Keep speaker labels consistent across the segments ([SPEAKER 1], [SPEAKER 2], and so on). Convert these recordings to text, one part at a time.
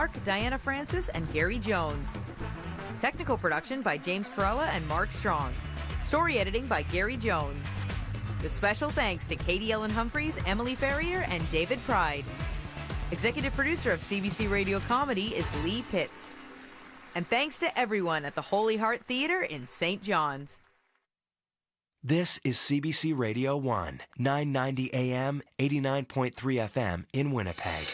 [SPEAKER 1] Mark, Diana Francis, and Gary Jones. Technical production by James Perella and Mark Strong. Story editing by Gary Jones. With special thanks to Katie Ellen Humphreys, Emily Ferrier, and David Pride. Executive producer of CBC Radio Comedy is Lee Pitts. And thanks to everyone at the Holy Heart Theatre in St. John's.
[SPEAKER 2] This is CBC Radio 1, 990 AM, 89.3 FM in Winnipeg.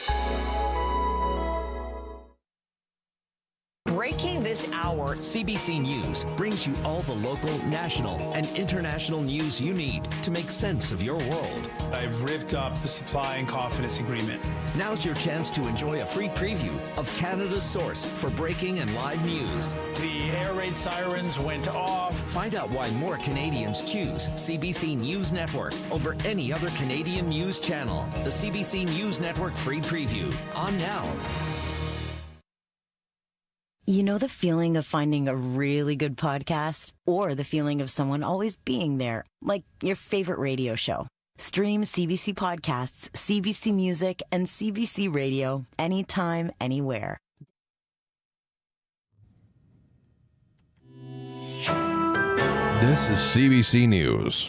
[SPEAKER 3] Breaking this hour,
[SPEAKER 4] CBC News brings you all the local, national, and international news you need to make sense of your world.
[SPEAKER 5] I've ripped up the supply and confidence agreement.
[SPEAKER 4] Now's your chance to enjoy a free preview of Canada's source for breaking and live news.
[SPEAKER 5] The air raid sirens went off.
[SPEAKER 4] Find out why more Canadians choose CBC News Network over any other Canadian news channel. The CBC News Network free preview. On now.
[SPEAKER 6] You know the feeling of finding a really good podcast? Or the feeling of someone always being there, like your favorite radio show? Stream CBC Podcasts, CBC Music, and CBC Radio anytime, anywhere.
[SPEAKER 7] This is CBC News.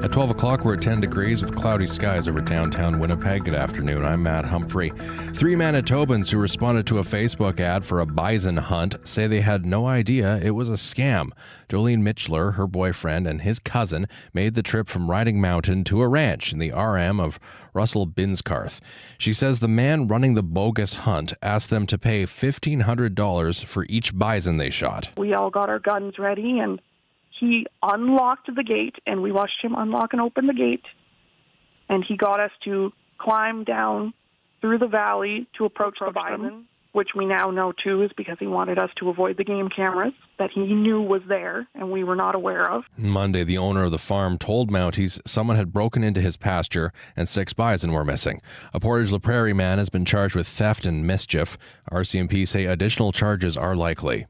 [SPEAKER 7] At 12 o'clock, we're at 10 degrees with cloudy skies over downtown Winnipeg. Good afternoon. I'm Matt Humphrey. 3 Manitobans who responded to a Facebook ad for a bison hunt say they had no idea it was a scam. Jolene Mitchler, her boyfriend, and his cousin made the trip from Riding Mountain to a ranch in the RM of Russell Binscarth. She says the man running the bogus hunt asked them to pay $1,500 for each bison they shot.
[SPEAKER 8] We all got our guns ready, and he unlocked the gate, and we watched him unlock and open the gate, and he got us to climb down through the valley to approach the bison, which we now know, too, is because he wanted us to avoid the game cameras that he knew was there and we were not aware of.
[SPEAKER 7] Monday, the owner of the farm told Mounties someone had broken into his pasture and 6 bison were missing. A Portage La Prairie man has been charged with theft and mischief. RCMP say additional charges are likely.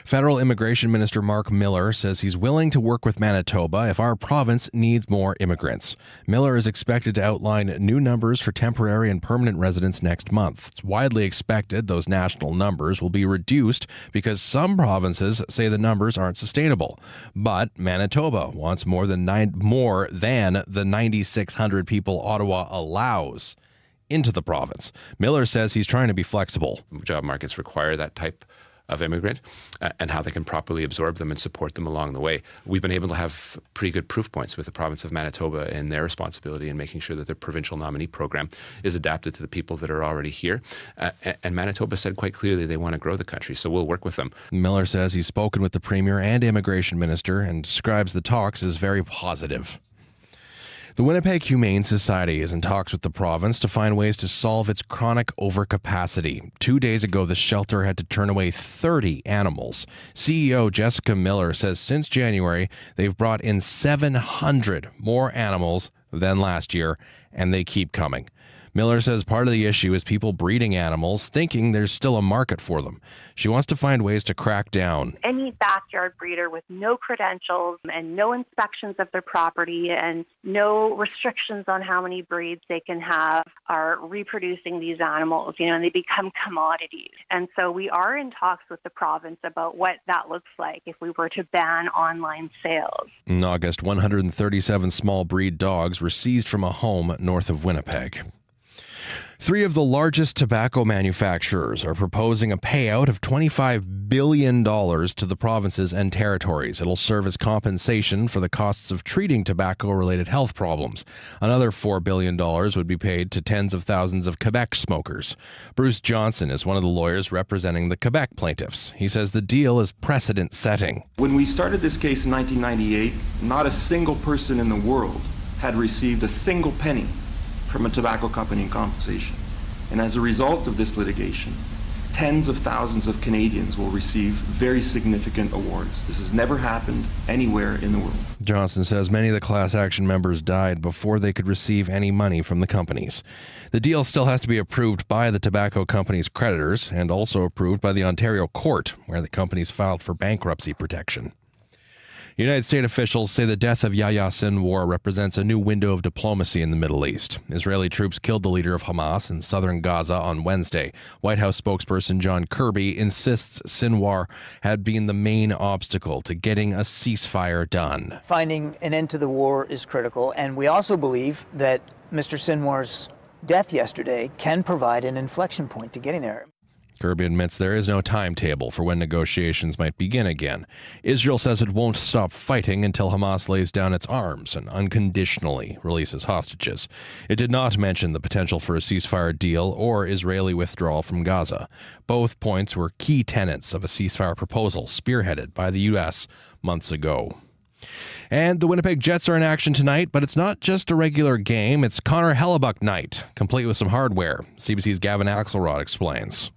[SPEAKER 7] Federal Immigration Minister Mark Miller says he's willing to work with Manitoba if our province needs more immigrants. Miller is expected to outline new numbers for temporary and permanent residents next month. It's widely expected those national numbers will be reduced because some provinces say the numbers aren't sustainable. But Manitoba wants more than the 9,600 people Ottawa allows into the province. Miller says he's trying to be flexible.
[SPEAKER 9] Job markets require that type of immigrant and how they can properly absorb them and support them along the way. We've been able to have pretty good proof points with the province of Manitoba in their responsibility in making sure that their provincial nominee program is adapted to the people that are already here. And Manitoba said quite clearly they want to grow the country, so we'll work with them.
[SPEAKER 7] Miller says he's spoken with the Premier and Immigration Minister and describes the talks as very positive. The Winnipeg Humane Society is in talks with the province to find ways to solve its chronic overcapacity. 2 days ago, the shelter had to turn away 30 animals. CEO Jessica Miller says since January, they've brought in 700 more animals than last year, and they keep coming. Miller says part of the issue is people breeding animals, thinking there's still a market for them. She wants to find ways to crack down.
[SPEAKER 10] Any backyard breeder with no credentials and no inspections of their property and no restrictions on how many breeds they can have are reproducing these animals, and they become commodities. And so we are in talks with the province about what that looks like if we were to ban online sales.
[SPEAKER 7] In August, 137 small breed dogs were seized from a home north of Winnipeg. 3 of the largest tobacco manufacturers are proposing a payout of $25 billion to the provinces and territories. It'll serve as compensation for the costs of treating tobacco-related health problems. Another $4 billion would be paid to tens of thousands of Quebec smokers. Bruce Johnson is one of the lawyers representing the Quebec plaintiffs. He says the deal is precedent-setting.
[SPEAKER 11] When we started this case in 1998, not a single person in the world had received a single penny from a tobacco company in compensation. And as a result of this litigation, tens of thousands of Canadians will receive very significant awards. This has never happened anywhere in the world.
[SPEAKER 7] Johnson says many of the class action members died before they could receive any money from the companies. The deal still has to be approved by the tobacco company's creditors and also approved by the Ontario court, where the companies filed for bankruptcy protection. United States officials say the death of Yahya Sinwar represents a new window of diplomacy in the Middle East. Israeli troops killed the leader of Hamas in southern Gaza on Wednesday. White House spokesperson John Kirby insists Sinwar had been the main obstacle to getting a ceasefire done.
[SPEAKER 3] Finding an end to the war is critical, and we also believe that Mr. Sinwar's death yesterday can provide an inflection point to getting there.
[SPEAKER 7] Kirby admits there is no timetable for when negotiations might begin again. Israel says it won't stop fighting until Hamas lays down its arms and unconditionally releases hostages. It did not mention the potential for a ceasefire deal or Israeli withdrawal from Gaza. Both points were key tenets of a ceasefire proposal spearheaded by the U.S. months ago. And the Winnipeg Jets are in action tonight, but it's not just a regular game. It's Connor Hellebuck night, complete with some hardware. CBC's Gavin Axelrod explains.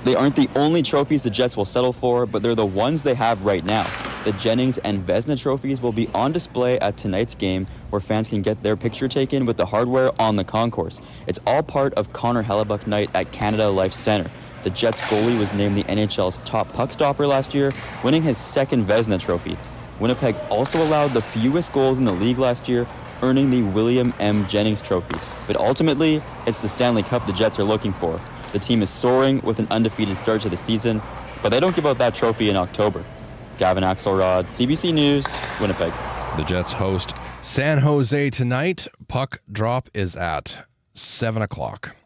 [SPEAKER 12] They aren't the only trophies the Jets will settle for, but they're the ones they have right now. The Jennings and Vezina trophies will be on display at tonight's game, where fans can get their picture taken with the hardware on the concourse. It's all part of Connor Hellebuck night at Canada Life Centre. The Jets goalie was named the NHL's top puck stopper last year, winning his second Vezina trophy. Winnipeg also allowed the fewest goals in the league last year, earning the William M. Jennings trophy. But ultimately, it's the Stanley Cup the Jets are looking for. The team is soaring with an undefeated start to the season, but they don't give out that trophy in October. Gavin Axelrod, CBC News, Winnipeg.
[SPEAKER 7] The Jets host San Jose tonight. Puck drop is at 7 o'clock.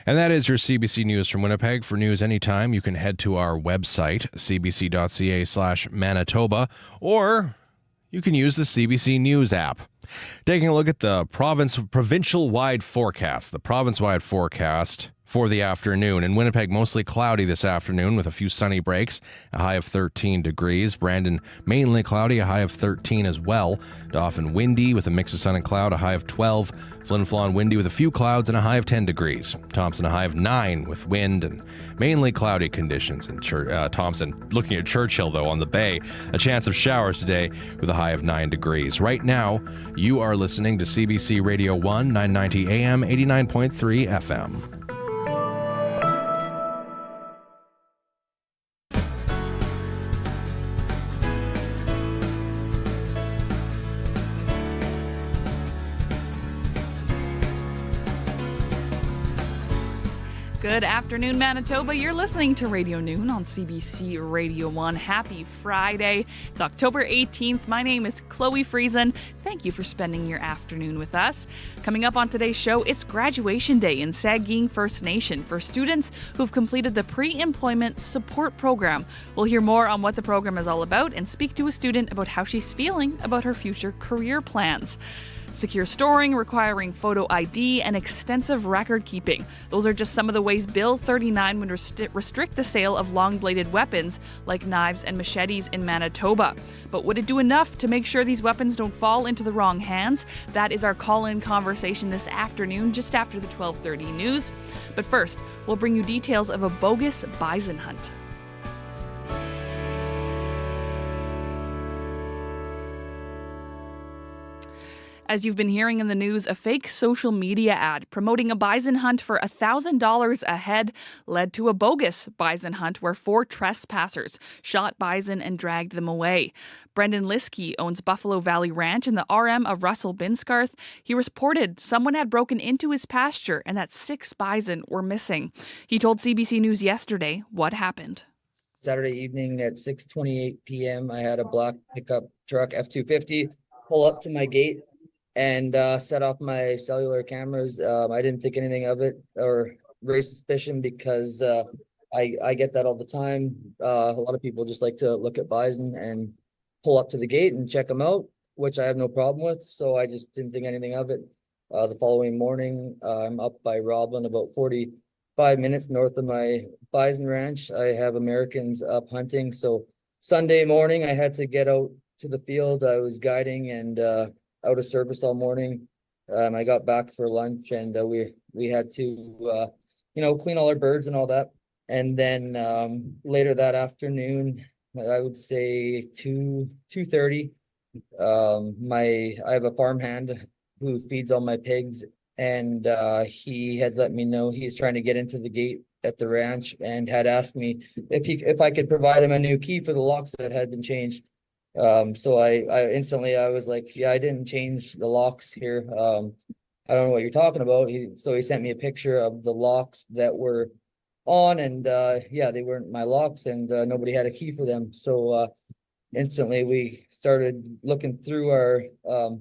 [SPEAKER 7] And that is your CBC News from Winnipeg. For news anytime, you can head to our website, cbc.ca/Manitoba, or you can use the CBC News app. Taking a look at the provincial-wide forecast. The province-wide forecast for the afternoon. In Winnipeg, mostly cloudy this afternoon with a few sunny breaks, a high of 13 degrees. Brandon, mainly cloudy, a high of 13 as well. Dauphin, windy with a mix of sun and cloud, a high of 12. Flin Flon, windy with a few clouds and a high of 10 degrees. Thompson, a high of 9 with wind and mainly cloudy conditions. In Thompson, looking at Churchill, though, on the bay, a chance of showers today with a high of 9 degrees. Right now, you are listening to CBC Radio 1, 990 AM, 89.3 FM.
[SPEAKER 13] Good afternoon, Manitoba. You're listening to Radio Noon on CBC Radio 1. Happy Friday. It's October 18th. My name is Chloe Friesen. Thank you for spending your afternoon with us. Coming up on today's show, it's graduation day in Sagkeeng First Nation for students who've completed the pre-employment support program. We'll hear more on what the program is all about and speak to a student about how she's feeling about her future career plans. Secure storing requiring photo ID and extensive record keeping. Those are just some of the ways Bill 39 would restrict the sale of long-bladed weapons like knives and machetes in Manitoba. But would it do enough to make sure these weapons don't fall into the wrong hands? That is our call-in conversation this afternoon, just after the 12:30 news. But first, we'll bring you details of a bogus bison hunt. As you've been hearing in the news, a fake social media ad promoting a bison hunt for $1,000 a head led to a bogus bison hunt where 4 trespassers shot bison and dragged them away. Brendan Liskey owns Buffalo Valley Ranch in the RM of Russell Binscarth. He reported someone had broken into his pasture and that 6 bison were missing. He told CBC News yesterday what happened.
[SPEAKER 14] Saturday evening at 6:28 p.m., I had a black pickup truck, F-250, pull up to my gate and set off my cellular cameras. I didn't think anything of it or raise suspicion because I get that all the time. A lot of people just like to look at bison and pull up to the gate and check them out, which I have no problem with. So I just didn't think anything of it. The following morning, I'm up by Roblin, about 45 minutes north of my bison ranch. I have Americans up hunting. So Sunday morning, I had to get out to the field. I was guiding and out of service all morning. I got back for lunch and we had to clean all our birds and all that. And then later that afternoon, I would say 2:30, I have a farmhand who feeds all my pigs, and he had let me know he's trying to get into the gate at the ranch and had asked me if I could provide him a new key for the locks that had been changed. So I instantly, I was like, yeah, I didn't change the locks here. I don't know what you're talking about. So he sent me a picture of the locks that were on, and yeah, they weren't my locks, and nobody had a key for them. So instantly we started looking through our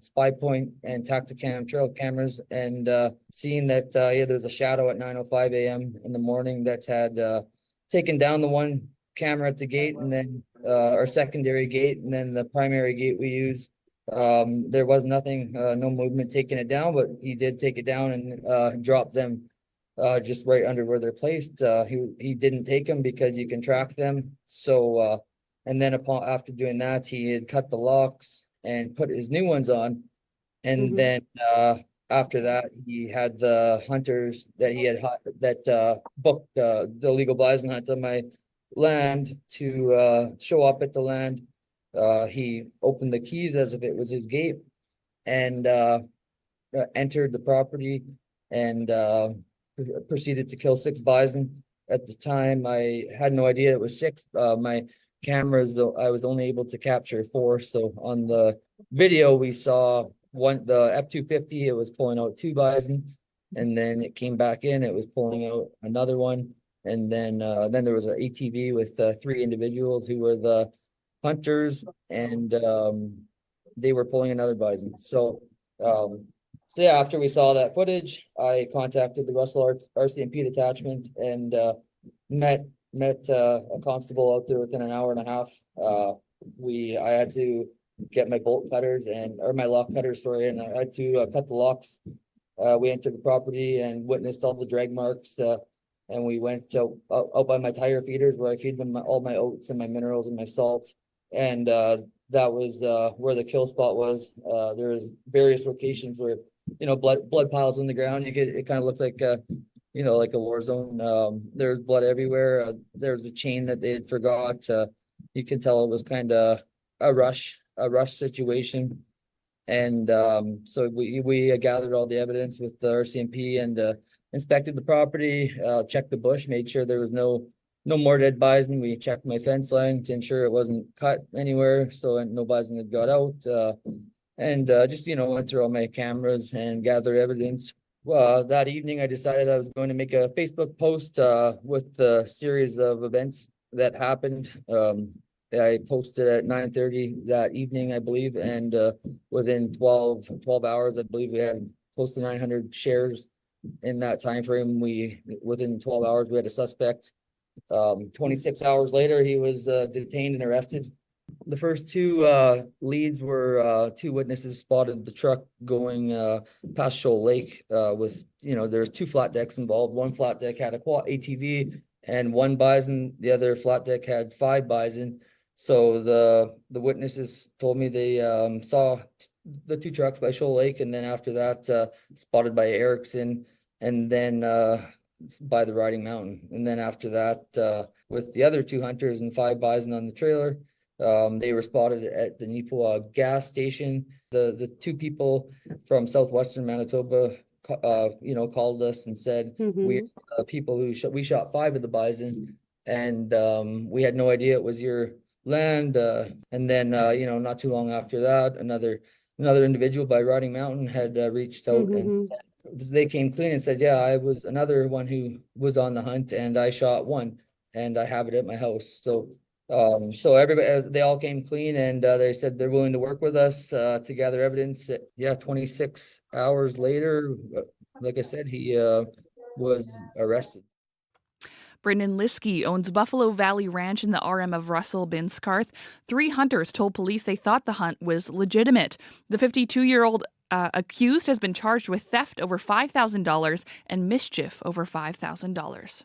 [SPEAKER 14] spy point and Tacticam trail cameras, and seeing that yeah, there's a shadow at 9:05 a.m. in the morning that had taken down the one camera at the gate, and then our secondary gate, and then the primary gate we use. There was nothing, no movement taking it down, but he did take it down and drop them just right under where they're placed. He didn't take them because you can track them. So and then after doing that, he had cut the locks and put his new ones on, and then after that, he had the hunters that he had booked the illegal bison hunt on my land to show up at the land. He opened the keys as if it was his gate and entered the property and proceeded to kill 6 bison. At the time, I had no idea it was 6. My cameras, though, I was only able to capture 4. So on the video, we saw the F-250, it was pulling out 2 bison, and then it came back in, it was pulling out another one. And then there was an ATV with 3 individuals who were the hunters, and they were pulling another bison. So yeah, after we saw that footage, I contacted the Russell RCMP detachment and met a constable out there within an hour and a half. I had to get my bolt cutters or my lock cutters, sorry, and I had to cut the locks. We entered the property and witnessed all the drag marks. And we went out by my tire feeders where I feed them all my oats and my minerals and my salt. And that was where the kill spot was. There was various locations where, blood piles on the ground. It kind of looked like, like a war zone. There's blood everywhere. There's a chain that they had forgot. You can tell it was kind of a rush situation. And so we gathered all the evidence with the RCMP and inspected the property, checked the bush, made sure there was no more dead bison. We checked my fence line to ensure it wasn't cut anywhere, so no bison had got out. And just went through all my cameras and gathered evidence. That evening, I decided I was going to make a Facebook post with the series of events that happened. I posted at 9:30 that evening, I believe, and within 12 hours, I believe we had close to 900 shares in that time frame. Within 12 hours, we had a suspect. 26 hours later, he was detained and arrested. The first 2 leads were 2 witnesses spotted the truck going past Shoal Lake with, there's 2 flat decks involved. One flat deck had a quad ATV and 1 bison. The other flat deck had 5 bison. So the witnesses told me they saw the 2 trucks by Shoal Lake, and then after that spotted by Erickson, and then by the Riding Mountain. And then after that, with the other 2 hunters and 5 bison on the trailer, they were spotted at the Nipoa gas station. The 2 people from southwestern Manitoba, called us and said, we people who we shot 5 of the bison, and we had no idea it was your land. And then, not too long after that, another individual by Riding Mountain had reached out and they came clean and said, yeah, I was another one who was on the hunt, and I shot 1, and I have it at my house. So everybody, they all came clean, and they said they're willing to work with us to gather evidence. 26 hours later, like I said, he was arrested.
[SPEAKER 13] Brendan Liskey owns Buffalo Valley Ranch in the RM of Russell Binscarth. 3 hunters told police they thought the hunt was legitimate. The 52-year-old accused has been charged with theft over $5,000 and mischief over $5,000.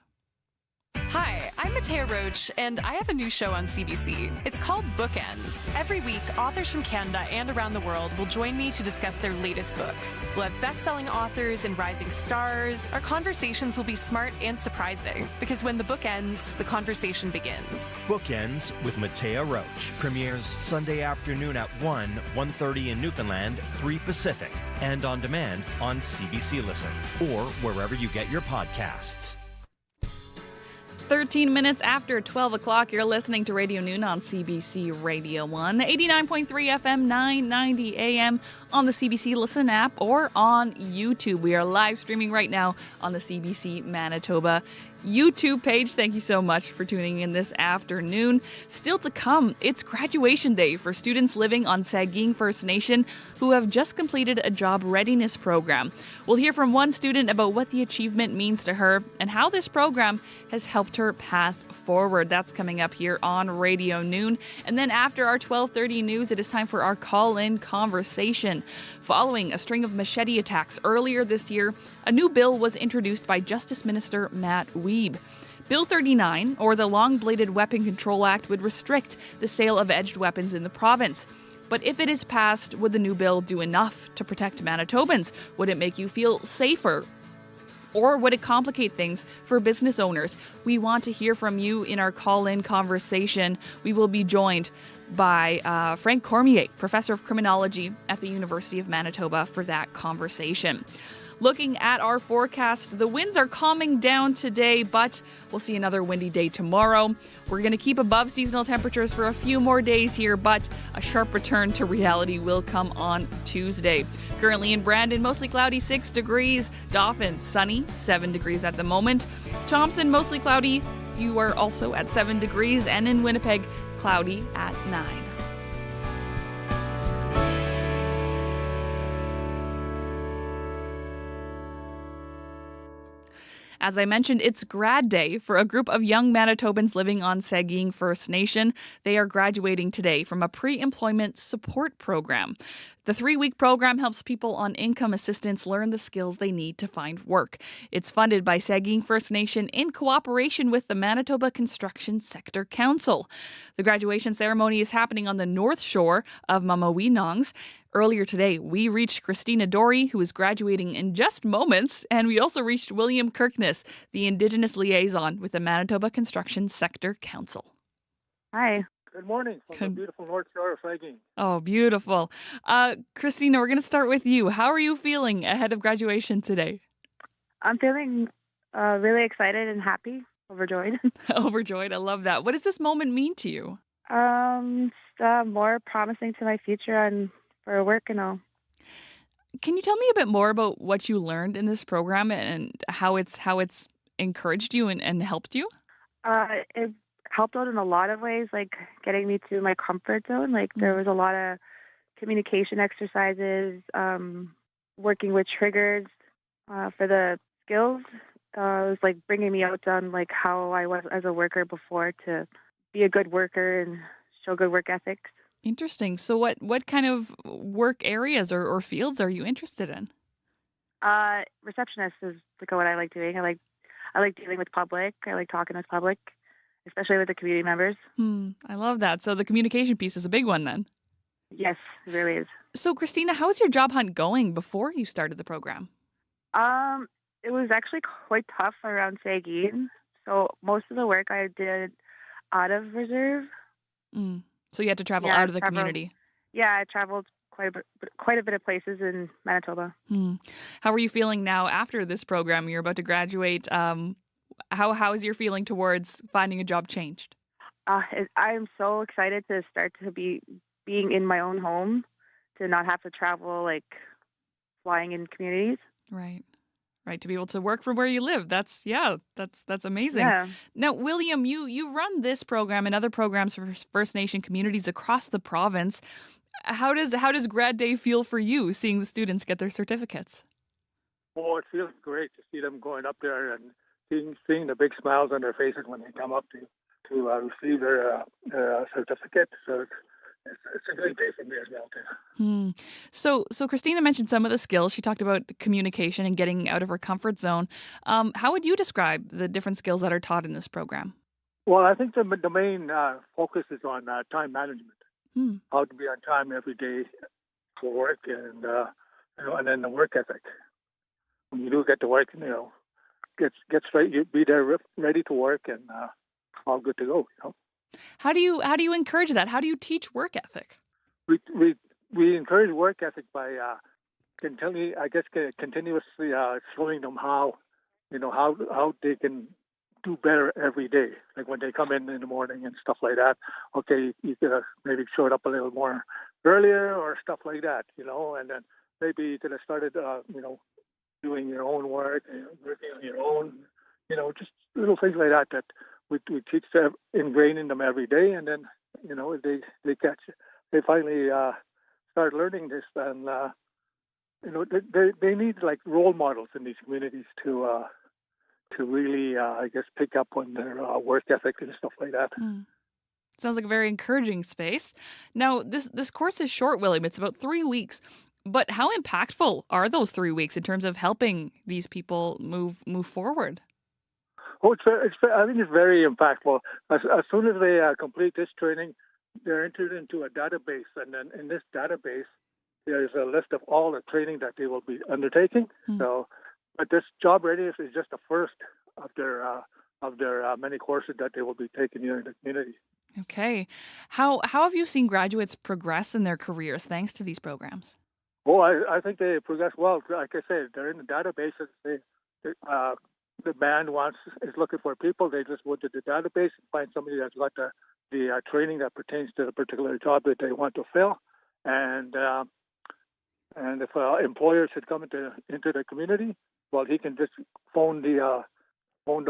[SPEAKER 15] Hi, I'm Matea Roach, and I have a new show on CBC. It's called Bookends. Every week, authors from Canada and around the world will join me to discuss their latest books. We'll have best-selling authors and rising stars. Our conversations will be smart and surprising, because when the book ends, the conversation begins.
[SPEAKER 16] Bookends with Matea Roach premieres Sunday afternoon at 1:30 in Newfoundland, 3 Pacific, and on demand on CBC Listen or wherever you get your podcasts.
[SPEAKER 13] 13 minutes after 12 o'clock, you're listening to Radio Noon on CBC Radio 1, 89.3 FM, 990 AM on the CBC Listen app or on YouTube. We are live streaming right now on the CBC Manitoba YouTube page. Thank you so much for tuning in this afternoon. Still to come, it's graduation day for students living on Sagkeeng First Nation who have just completed a job readiness program. We'll hear from one student about what the achievement means to her and how this program has helped her path forward. That's coming up here on Radio Noon. And then after our 12:30 news, it is time for our call-in conversation. Following a string of machete attacks earlier this year, a new bill was introduced by Justice Minister Matt Wiebe. Bill 39, or the Long-Bladed Weapon Control Act, would restrict the sale of edged weapons in the province. But if it is passed, would the new bill do enough to protect Manitobans? Would it make you feel safer? Or would it complicate things for business owners? We want to hear from you in our call-in conversation. We will be joined by Frank Cormier, Professor of Criminology at the University of Manitoba, for that conversation. Looking at our forecast, the winds are calming down today, but we'll see another windy day tomorrow. We're going to keep above seasonal temperatures for a few more days here, but a sharp return to reality will come on Tuesday. Currently in Brandon, mostly cloudy, 6 degrees. Dauphin, sunny, 7 degrees at the moment. Thompson, mostly cloudy. You are also at 7 degrees. And in Winnipeg, cloudy at 9. As I mentioned, it's grad day for a group of young Manitobans living on Sagkeeng First Nation. They are graduating today from a pre-employment support program. The 3-week program helps people on income assistance learn the skills they need to find work. It's funded by Sagkeeng First Nation in cooperation with the Manitoba Construction Sector Council. The graduation ceremony is happening on the north shore of Mamawinongs. Earlier today, we reached Christina Dory, who is graduating in just moments, and we also reached William Kirkness, the Indigenous liaison with the Manitoba Construction Sector Council.
[SPEAKER 17] Hi. Good morning from the beautiful north shore of Sagkeeng.
[SPEAKER 13] Oh, beautiful. Christina, we're going to start with you. How are you feeling ahead of graduation today?
[SPEAKER 17] I'm feeling really excited and happy, overjoyed.
[SPEAKER 13] Overjoyed. I love that. What does this moment mean to you?
[SPEAKER 17] More promising to my future and for work and all.
[SPEAKER 13] Can you tell me a bit more about what you learned in this program and how it's encouraged you and helped you?
[SPEAKER 17] It helped out in a lot of ways, like getting me to my comfort zone. Like there was a lot of communication exercises, working with triggers for the skills. It was like bringing me out on like how I was as a worker before to be a good worker and show good work ethics.
[SPEAKER 13] Interesting. So what kind of work areas or fields are you interested in?
[SPEAKER 17] Receptionist is like what I like doing. I like dealing with public. I like talking with public, especially with the community members.
[SPEAKER 13] I love that. So the communication piece is a big one then.
[SPEAKER 17] Yes, it really is.
[SPEAKER 13] So Christina, how was your job hunt going before you started the program?
[SPEAKER 17] It was actually quite tough around Sagkeeng. So most of the work I did out of reserve.
[SPEAKER 13] So you had to travel out of the community.
[SPEAKER 17] Yeah, I traveled quite a bit of places in Manitoba.
[SPEAKER 13] How are you feeling now after this program? You're about to graduate. How is your feeling towards finding a job changed?
[SPEAKER 17] I'm so excited to start to being in my own home, to not have to travel like flying in communities.
[SPEAKER 13] Right. To be able to work from where you live. That's amazing.
[SPEAKER 17] Yeah.
[SPEAKER 13] Now, William, you run this program and other programs for First Nation communities across the province. How does grad day feel for you, seeing the students get their certificates?
[SPEAKER 17] Oh, it feels great to see them going up there and seeing the big smiles on their faces when they come up to receive their certificate. So it's a great day for me as well, too.
[SPEAKER 13] So Christina mentioned some of the skills. She talked about communication and getting out of her comfort zone. How would you describe the different skills that are taught in this program?
[SPEAKER 17] Well, I think the main focus is on time management. How to be on time every day for work, and and then the work ethic. When you do get to work, get straight. You be there ready to work and all good to go.
[SPEAKER 13] How do you encourage that? How do you teach work ethic?
[SPEAKER 17] We encourage work ethic by continuously showing them how they can
[SPEAKER 18] do better every day. Like when they come in the morning and stuff like that. Okay, you could have maybe showed up a little more earlier or stuff like that, and then maybe you could have started, doing your own work, working on your own, just little things like that we teach them, ingrain in them every day, and then, they finally start learning this, and, they need like role models in these communities to really, pick up on their work ethic and stuff like that.
[SPEAKER 13] Sounds like a very encouraging space. Now, this course is short, William. It's about 3 weeks. But how impactful are those 3 weeks in terms of helping these people move forward?
[SPEAKER 18] Oh, I think it's very impactful. As soon as they complete this training, they're entered into a database, and then in this database, there's a list of all the training that they will be undertaking. So, but this job readiness is just the first of their many courses that they will be taking here in the community.
[SPEAKER 13] Okay, how have you seen graduates progress in their careers thanks to these programs?
[SPEAKER 18] Oh, I think they progress well. Like I said, they're in the databases. The band is looking for people. They just go to the database and find somebody that's got the training that pertains to the particular job that they want to fill. And if an employer should come into the community, well, he can just phone the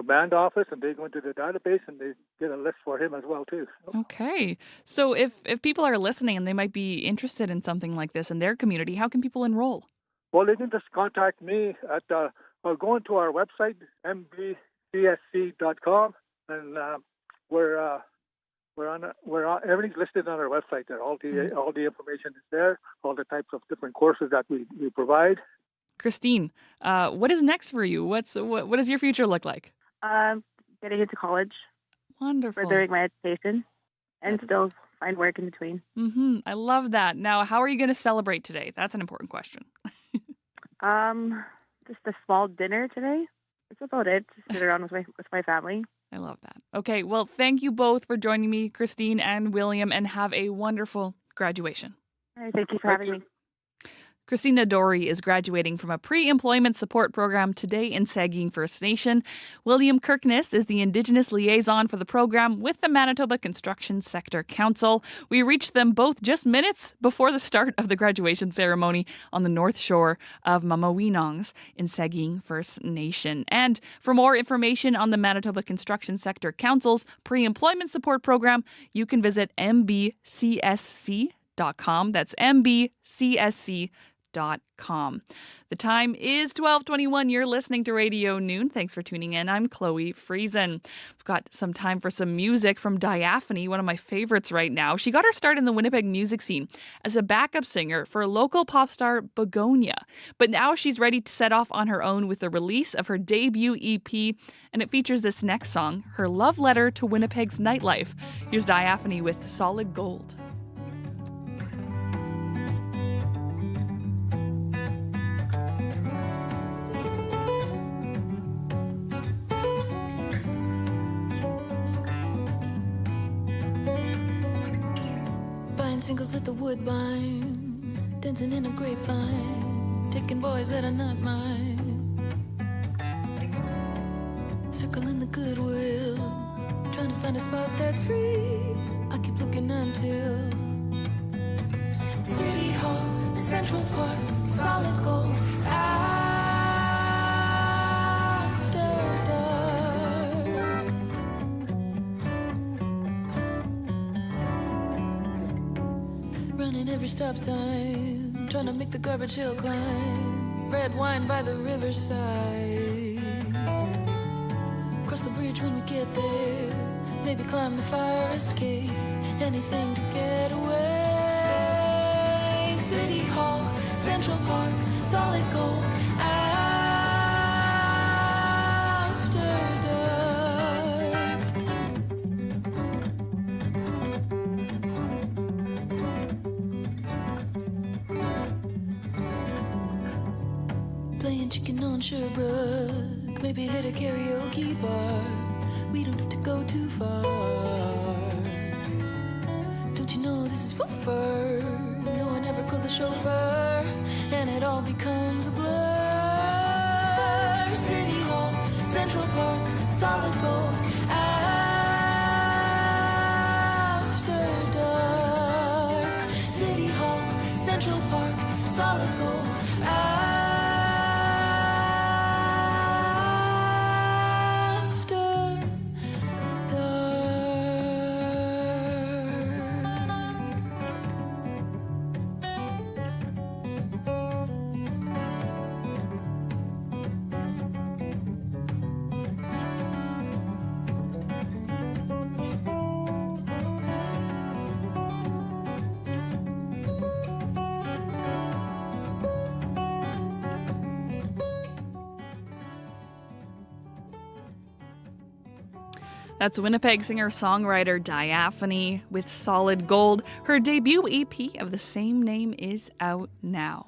[SPEAKER 18] band office, and they go into the database and they get a list for him as well too.
[SPEAKER 13] Okay, so if people are listening and they might be interested in something like this in their community, how can people enroll?
[SPEAKER 18] Well, they can just contact me at go into our website, mbcsc.com, and we're on everything's listed on our website there. All the information is there, all the types of different courses that we provide.
[SPEAKER 13] Christine, what is next for you? What does your future look like?
[SPEAKER 17] Getting into college.
[SPEAKER 13] Wonderful.
[SPEAKER 17] Furthering my education and still find work in between.
[SPEAKER 13] I love that. Now, how are you going to celebrate today? That's an important question.
[SPEAKER 17] Just a small dinner today. That's about it. Just sit around with my family.
[SPEAKER 13] I love that. Okay, well, thank you both for joining me, Christine and William, and have a wonderful graduation.
[SPEAKER 17] All right, thank you for having me.
[SPEAKER 13] Christina Dory is graduating from a pre-employment support program today in Sagkeeng First Nation. William Kirkness is the Indigenous liaison for the program with the Manitoba Construction Sector Council. We reached them both just minutes before the start of the graduation ceremony on the north shore of Mamawinongs in Sagkeeng First Nation. And for more information on the Manitoba Construction Sector Council's pre-employment support program, you can visit mbcsc.com. That's mbcsc.com. The time is 12:21. You're listening to Radio Noon. Thanks for tuning in. I'm Chloe Friesen. We've got some time for some music from Diaphane, one of my favorites right now. She got her start in the Winnipeg music scene as a backup singer for local pop star Begonia. But now she's ready to set off on her own with the release of her debut EP, and it features this next song, her love letter to Winnipeg's nightlife. Here's Diaphane with Solid Gold.
[SPEAKER 19] Singles at the Woodbine, dancing in a grapevine, taking boys that are not mine. Circling the Goodwill, trying to find a spot that's free. I keep looking until City Hall, Central Park, Solid Gold. After dark, running every stop sign, trying to make the garbage hill climb. Red wine by the riverside. Cross the bridge when we get there. Maybe climb the fire escape. Anything to get away. City Hall, Central Park, Solid Gold. After dark. Playing chicken on Sherbrooke. Maybe hit a karaoke bar. We don't have to go too far. Don't you know this is for fur? No one ever calls a chauffeur, and it all becomes a blur. City Hall, Central Park, solid gold. After dark, City Hall, Central Park, solid gold. After
[SPEAKER 13] That's Winnipeg singer-songwriter Diaphane with Solid Gold. Her debut EP of the same name is out now.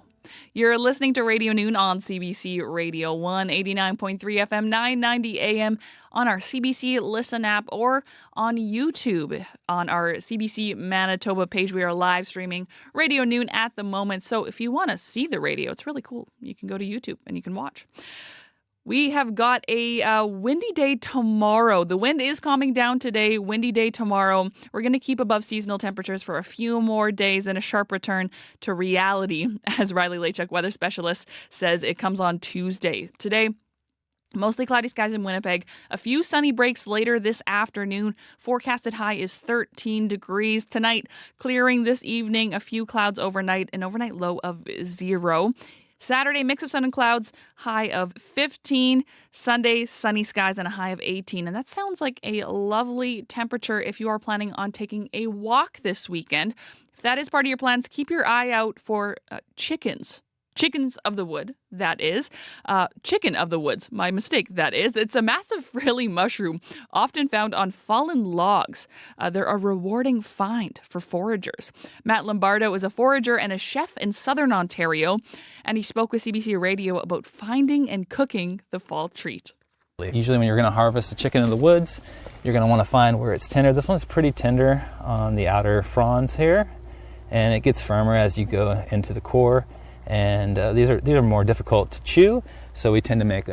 [SPEAKER 13] You're listening to Radio Noon on CBC Radio 1, 89.3 FM, 990 AM, on our CBC Listen app, or on YouTube. On our CBC Manitoba page, we are live streaming Radio Noon at the moment. So if you want to see the radio, it's really cool. You can go to YouTube and you can watch. We have got a windy day tomorrow. The wind is calming down today. Windy day tomorrow. We're going to keep above seasonal temperatures for a few more days and a sharp return to reality, as Riley Lachuk, weather specialist, says. It comes on Tuesday. Today, mostly cloudy skies in Winnipeg. A few sunny breaks later this afternoon. Forecasted high is 13 degrees. Tonight, clearing this evening. A few clouds overnight. An overnight low of 0. Saturday, mix of sun and clouds, high of 15. Sunday, sunny skies and a high of 18. And that sounds like a lovely temperature if you are planning on taking a walk this weekend. If that is part of your plans, keep your eye out for chickens. Chickens of the wood, that is. Chicken of the woods, my mistake, that is. It's a massive frilly mushroom, often found on fallen logs. They're a rewarding find for foragers. Matt Lombardo is a forager and a chef in southern Ontario, and he spoke with CBC Radio about finding and cooking the fall treat.
[SPEAKER 20] Usually when you're going to harvest a chicken in the woods, you're going to want to find where it's tender. This one's pretty tender on the outer fronds here, and it gets firmer as you go into the core. And these are more difficult to chew, so we tend to make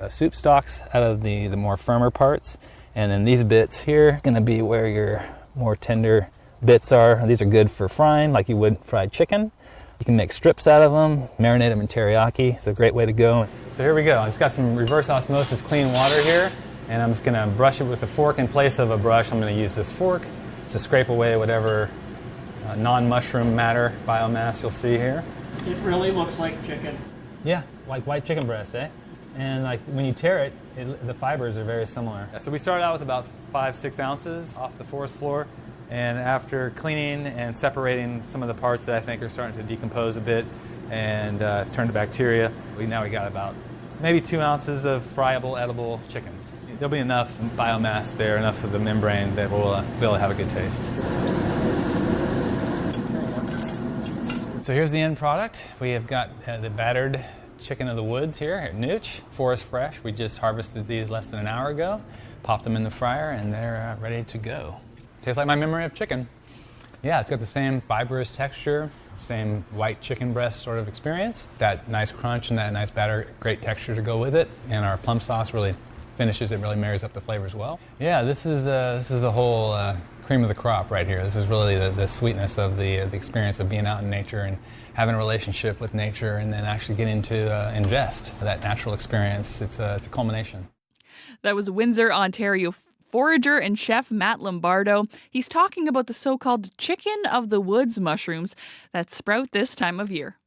[SPEAKER 20] soup stocks out of the more firmer parts. And then these bits here is going to be where your more tender bits are. These are good for frying, like you would fried chicken. You can make strips out of them, marinate them in teriyaki. It's a great way to go. So here we go. I've just got some reverse osmosis clean water here, and I'm just going to brush it with a fork in place of a brush. I'm going to use this fork to scrape away whatever non-mushroom matter, biomass you'll see here.
[SPEAKER 21] It really looks like chicken.
[SPEAKER 20] Yeah, like white chicken breast, eh? And like when you tear it, the fibers are very similar. So we started out with about 5-6 ounces off the forest floor, and after cleaning and separating some of the parts that I think are starting to decompose a bit and turn to bacteria, now we got about maybe 2 ounces of friable, edible chickens. There'll be enough biomass there, enough of the membrane that we'll be able to have a good taste. So here's the end product. We have got the battered chicken of the woods here at Nooch, forest fresh. We just harvested these less than an hour ago, popped them in the fryer, and they're ready to go. Tastes like my memory of chicken. Yeah, it's got the same fibrous texture, same white chicken breast sort of experience. That nice crunch and that nice batter, great texture to go with it. And our plum sauce really finishes it, really marries up the flavors well. Yeah, this is the whole cream of the crop right here. This is really the sweetness of the experience of being out in nature and having a relationship with nature, and then actually getting to ingest that natural experience. It's a culmination.
[SPEAKER 13] That was Windsor, Ontario forager and chef Matt Lombardo. He's talking about the so-called chicken of the woods mushrooms that sprout this time of year.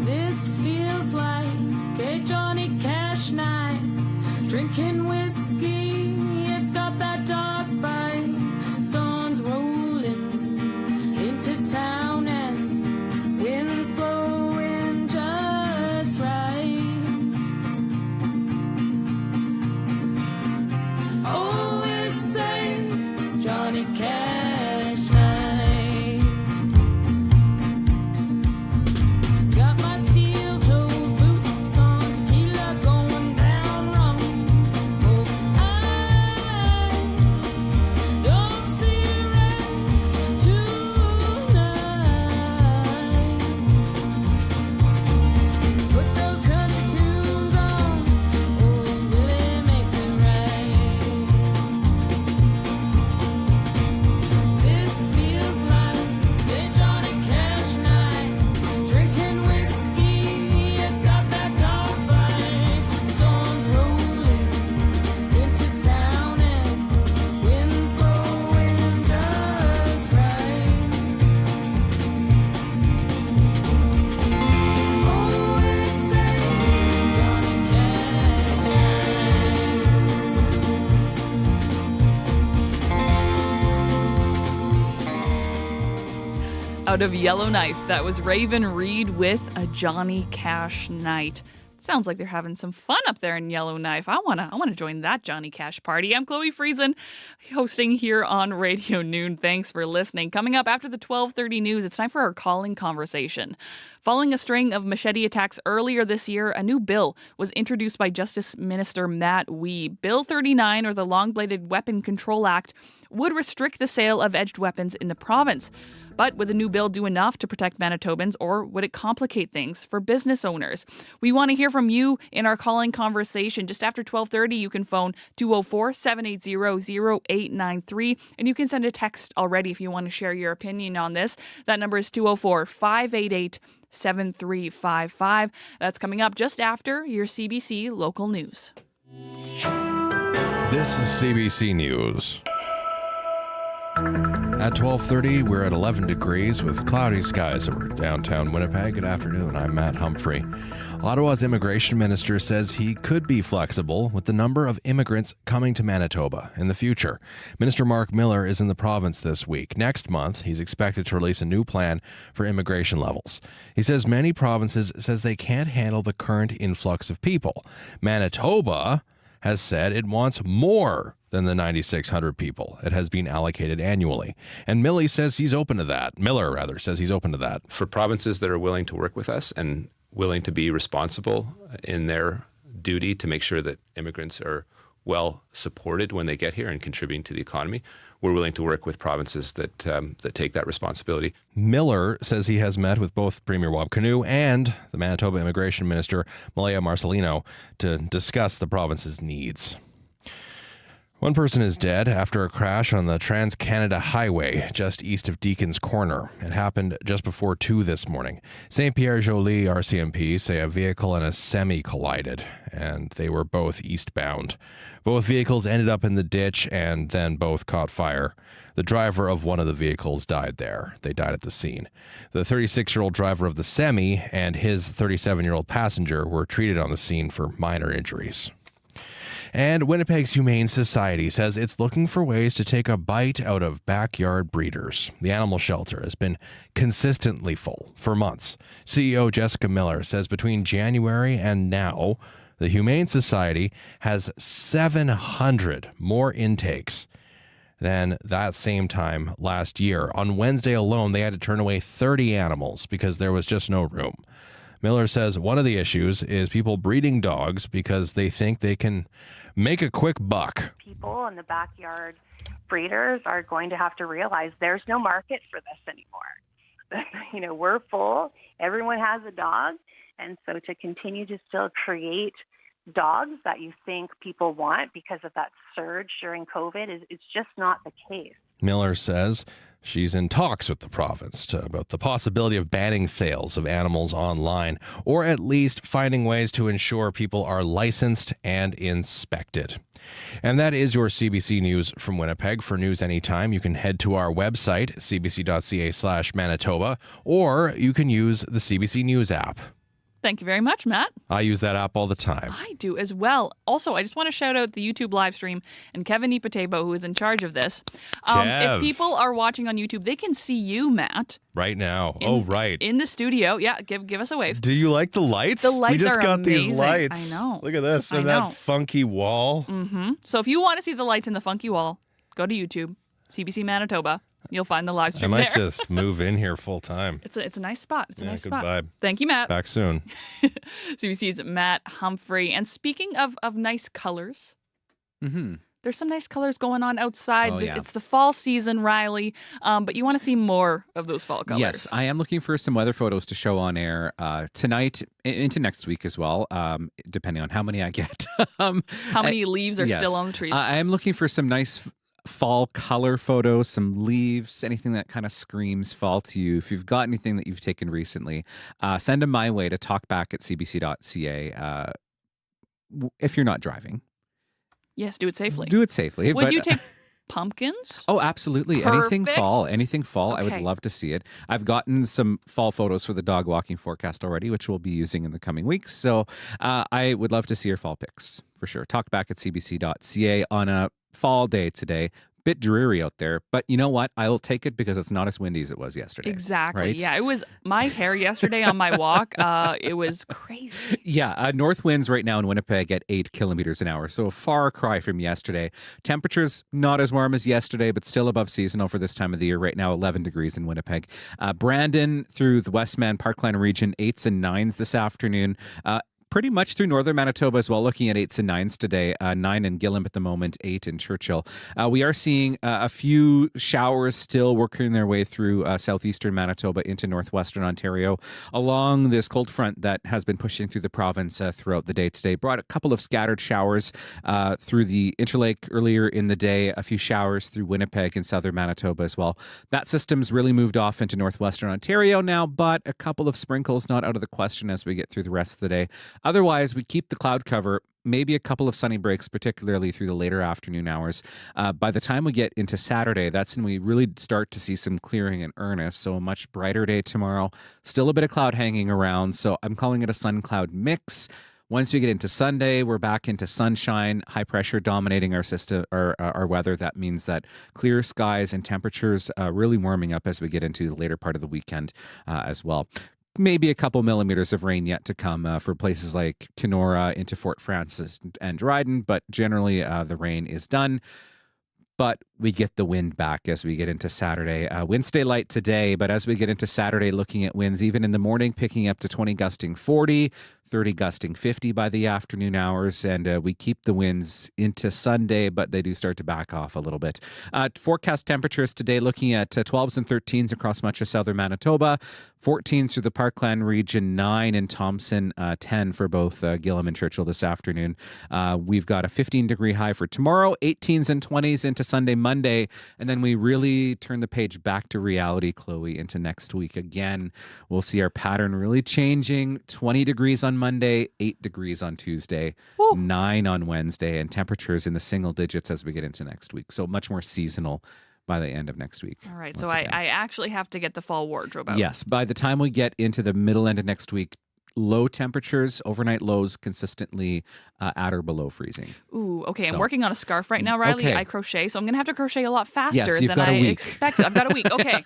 [SPEAKER 19] This feels like a Johnny Cash night, drinking whiskey, it's got that dark bite. Sun's rolling into town and winds blowing just right. Oh,
[SPEAKER 13] Out of Yellowknife, that was Raven Reed with A Johnny Cash Night. Sounds like they're having some fun up there in Yellowknife. I wanna join that Johnny Cash party. I'm Chloe Friesen, hosting here on Radio Noon. Thanks for listening. Coming up after the 12:30 news, it's time for our calling conversation. Following a string of machete attacks earlier this year, a new bill was introduced by Justice Minister Matt Wee. Bill 39, or the Long-Bladed Weapon Control Act, would restrict the sale of edged weapons in the province. But would the new bill do enough to protect Manitobans, or would it complicate things for business owners? We want to hear from you in our calling conversation. Just after 12:30, you can phone 204-780-0893, and you can send a text already if you want to share your opinion on this. That number is 204-588-7355. That's coming up just after your CBC local news.
[SPEAKER 7] This is CBC News. At 12:30, we're at 11 degrees with cloudy skies over downtown Winnipeg. Good afternoon. I'm Matt Humphrey. Ottawa's immigration minister says he could be flexible with the number of immigrants coming to Manitoba in the future. Minister Mark Miller is in the province this week. Next month, he's expected to release a new plan for immigration levels. He says many provinces says they can't handle the current influx of people. Manitoba has said it wants more than the 9,600 people it has been allocated annually. And Miller says he's open to that.
[SPEAKER 9] For provinces that are willing to work with us and willing to be responsible in their duty to make sure that immigrants are well supported when they get here and contributing to the economy, we're willing to work with provinces that take that responsibility.
[SPEAKER 7] Miller says he has met with both Premier Wab Kinew and the Manitoba Immigration Minister, Malaya Marcelino, to discuss the province's needs. One person is dead after a crash on the Trans-Canada Highway just east of Deacon's Corner. It happened just before 2 this morning. St. Pierre-Joly RCMP say a vehicle and a semi collided, and they were both eastbound. Both vehicles ended up in the ditch and then both caught fire. The driver of one of the vehicles died there. They died at the scene. The 36-year-old driver of the semi and his 37-year-old passenger were treated on the scene for minor injuries. And Winnipeg's Humane Society says it's looking for ways to take a bite out of backyard breeders. The animal shelter has been consistently full for months. CEO Jessica Miller says between January and now, the Humane Society has 700 more intakes than that same time last year. On Wednesday alone, they had to turn away 30 animals because there was just no room. Miller says one of the issues is people breeding dogs because they think they can make a quick buck.
[SPEAKER 10] People in the backyard breeders are going to have to realize there's no market for this anymore. We're full. Everyone has a dog. And so to continue to still create dogs that you think people want because of that surge during COVID is just not the case.
[SPEAKER 7] Miller says she's in talks with the province about the possibility of banning sales of animals online, or at least finding ways to ensure people are licensed and inspected. And that is your CBC News from Winnipeg. For news anytime, you can head to our website, cbc.ca/Manitoba, or you can use the CBC News app.
[SPEAKER 13] Thank you very much, Matt.
[SPEAKER 7] I use that app all the time.
[SPEAKER 13] I do as well. Also, I just want to shout out the YouTube live stream and Kevin Ipatebo, who is in charge of this. If people are watching on YouTube, they can see you, Matt.
[SPEAKER 7] Right now. Right.
[SPEAKER 13] In the studio. Yeah, give us a wave.
[SPEAKER 7] Do you like the lights?
[SPEAKER 13] The lights
[SPEAKER 7] We just
[SPEAKER 13] are
[SPEAKER 7] got
[SPEAKER 13] amazing.
[SPEAKER 7] these lights.
[SPEAKER 13] I know.
[SPEAKER 7] Look at this. And that funky wall.
[SPEAKER 13] Mm-hmm. So if you want to see the lights in the funky wall, go to YouTube, CBC Manitoba. You'll find the live stream
[SPEAKER 7] I might
[SPEAKER 13] there.
[SPEAKER 7] just move in here full time.
[SPEAKER 13] It's a nice spot. It's a nice
[SPEAKER 7] good
[SPEAKER 13] spot.
[SPEAKER 7] vibe.
[SPEAKER 13] Thank you, Matt.
[SPEAKER 7] Back soon.
[SPEAKER 13] CBC's Matt Humphrey. And speaking of nice colors, there's some nice colors going on outside.
[SPEAKER 1] Oh, yeah.
[SPEAKER 13] It's the fall season, Riley, but you want to see more of those fall colors.
[SPEAKER 1] Yes, I am looking for some weather photos to show on air tonight into next week as well, depending on how many I get.
[SPEAKER 13] How many leaves are still on the trees?
[SPEAKER 1] I am looking for some nice fall color photos, some leaves, anything that kind of screams fall to you. If you've got anything that you've taken recently, send them my way to talkback@cbc.ca if you're not driving.
[SPEAKER 13] Yes, do it safely.
[SPEAKER 1] Do it safely.
[SPEAKER 13] Would you take pumpkins?
[SPEAKER 1] Oh, absolutely.
[SPEAKER 13] Perfect.
[SPEAKER 1] Anything fall. I would
[SPEAKER 13] Okay.
[SPEAKER 1] love to see it. I've gotten some fall photos for the dog walking forecast already, which we'll be using in the coming weeks. So I would love to see your fall pics for sure. Talkback@cbc.ca on a fall day today. Bit dreary out there, but you know what? I'll take it because it's not as windy as it was yesterday.
[SPEAKER 13] Exactly.
[SPEAKER 1] Right?
[SPEAKER 13] Yeah, it was my hair yesterday on my walk. It was crazy.
[SPEAKER 1] Yeah, north winds right now in Winnipeg at 8 kilometers an hour, so a far cry from yesterday. Temperatures not as warm as yesterday, but still above seasonal for this time of the year. Right now, 11 degrees in Winnipeg. Brandon through the Westman Parkland region, 8s and 9s this afternoon. Pretty much through northern Manitoba as well, looking at 8s and 9s today. 9 in Gillam at the moment, 8 in Churchill. We are seeing a few showers still working their way through southeastern Manitoba into northwestern Ontario along this cold front that has been pushing through the province throughout the day today. Brought a couple of scattered showers through the Interlake earlier in the day, a few showers through Winnipeg and southern Manitoba as well. That system's really moved off into northwestern Ontario now, but a couple of sprinkles not out of the question as we get through the rest of the day. Otherwise, we keep the cloud cover, maybe a couple of sunny breaks, particularly through the later afternoon hours. By the time we get into Saturday, that's when we really start to see some clearing in earnest. So a much brighter day tomorrow. Still a bit of cloud hanging around. So I'm calling it a sun-cloud mix. Once we get into Sunday, we're back into sunshine, high pressure dominating our system, our weather. That means that clear skies and temperatures really warming up as we get into the later part of the weekend as well. Maybe a couple millimeters of rain yet to come for places like Kenora into Fort Frances and Dryden, but generally the rain is done. But we get the wind back as we get into Saturday. Winds stay light today, but as we get into Saturday, looking at winds even in the morning, picking up to 20 gusting 40, 30 gusting 50 by the afternoon hours, and we keep the winds into Sunday, but they do start to back off a little bit. Forecast temperatures today looking at 12s and 13s across much of southern Manitoba, 14s through the Parkland region, 9 in Thompson, 10 for both Gillam and Churchill this afternoon. We've got a 15-degree high for tomorrow, 18s and 20s into Sunday, Monday, and then we really turn the page back to reality, Chloe, into next week. Again, we'll see our pattern really changing. 20 degrees on Monday, 8 degrees on Tuesday, 9 on Wednesday, and temperatures in the single digits as we get into next week. So much more seasonal by the end of next week.
[SPEAKER 13] All right, so I actually have to get the fall wardrobe out.
[SPEAKER 1] Yes, by the time we get into the middle end of next week, low temperatures, overnight lows consistently at or below freezing.
[SPEAKER 13] Ooh, okay.
[SPEAKER 1] So,
[SPEAKER 13] I'm working on a scarf right now, Riley.
[SPEAKER 1] okay.
[SPEAKER 13] I crochet, so I'm going to have to crochet a lot faster
[SPEAKER 1] Yes, you've
[SPEAKER 13] than
[SPEAKER 1] got a
[SPEAKER 13] I
[SPEAKER 1] week.
[SPEAKER 13] expected. I've got a week. Okay.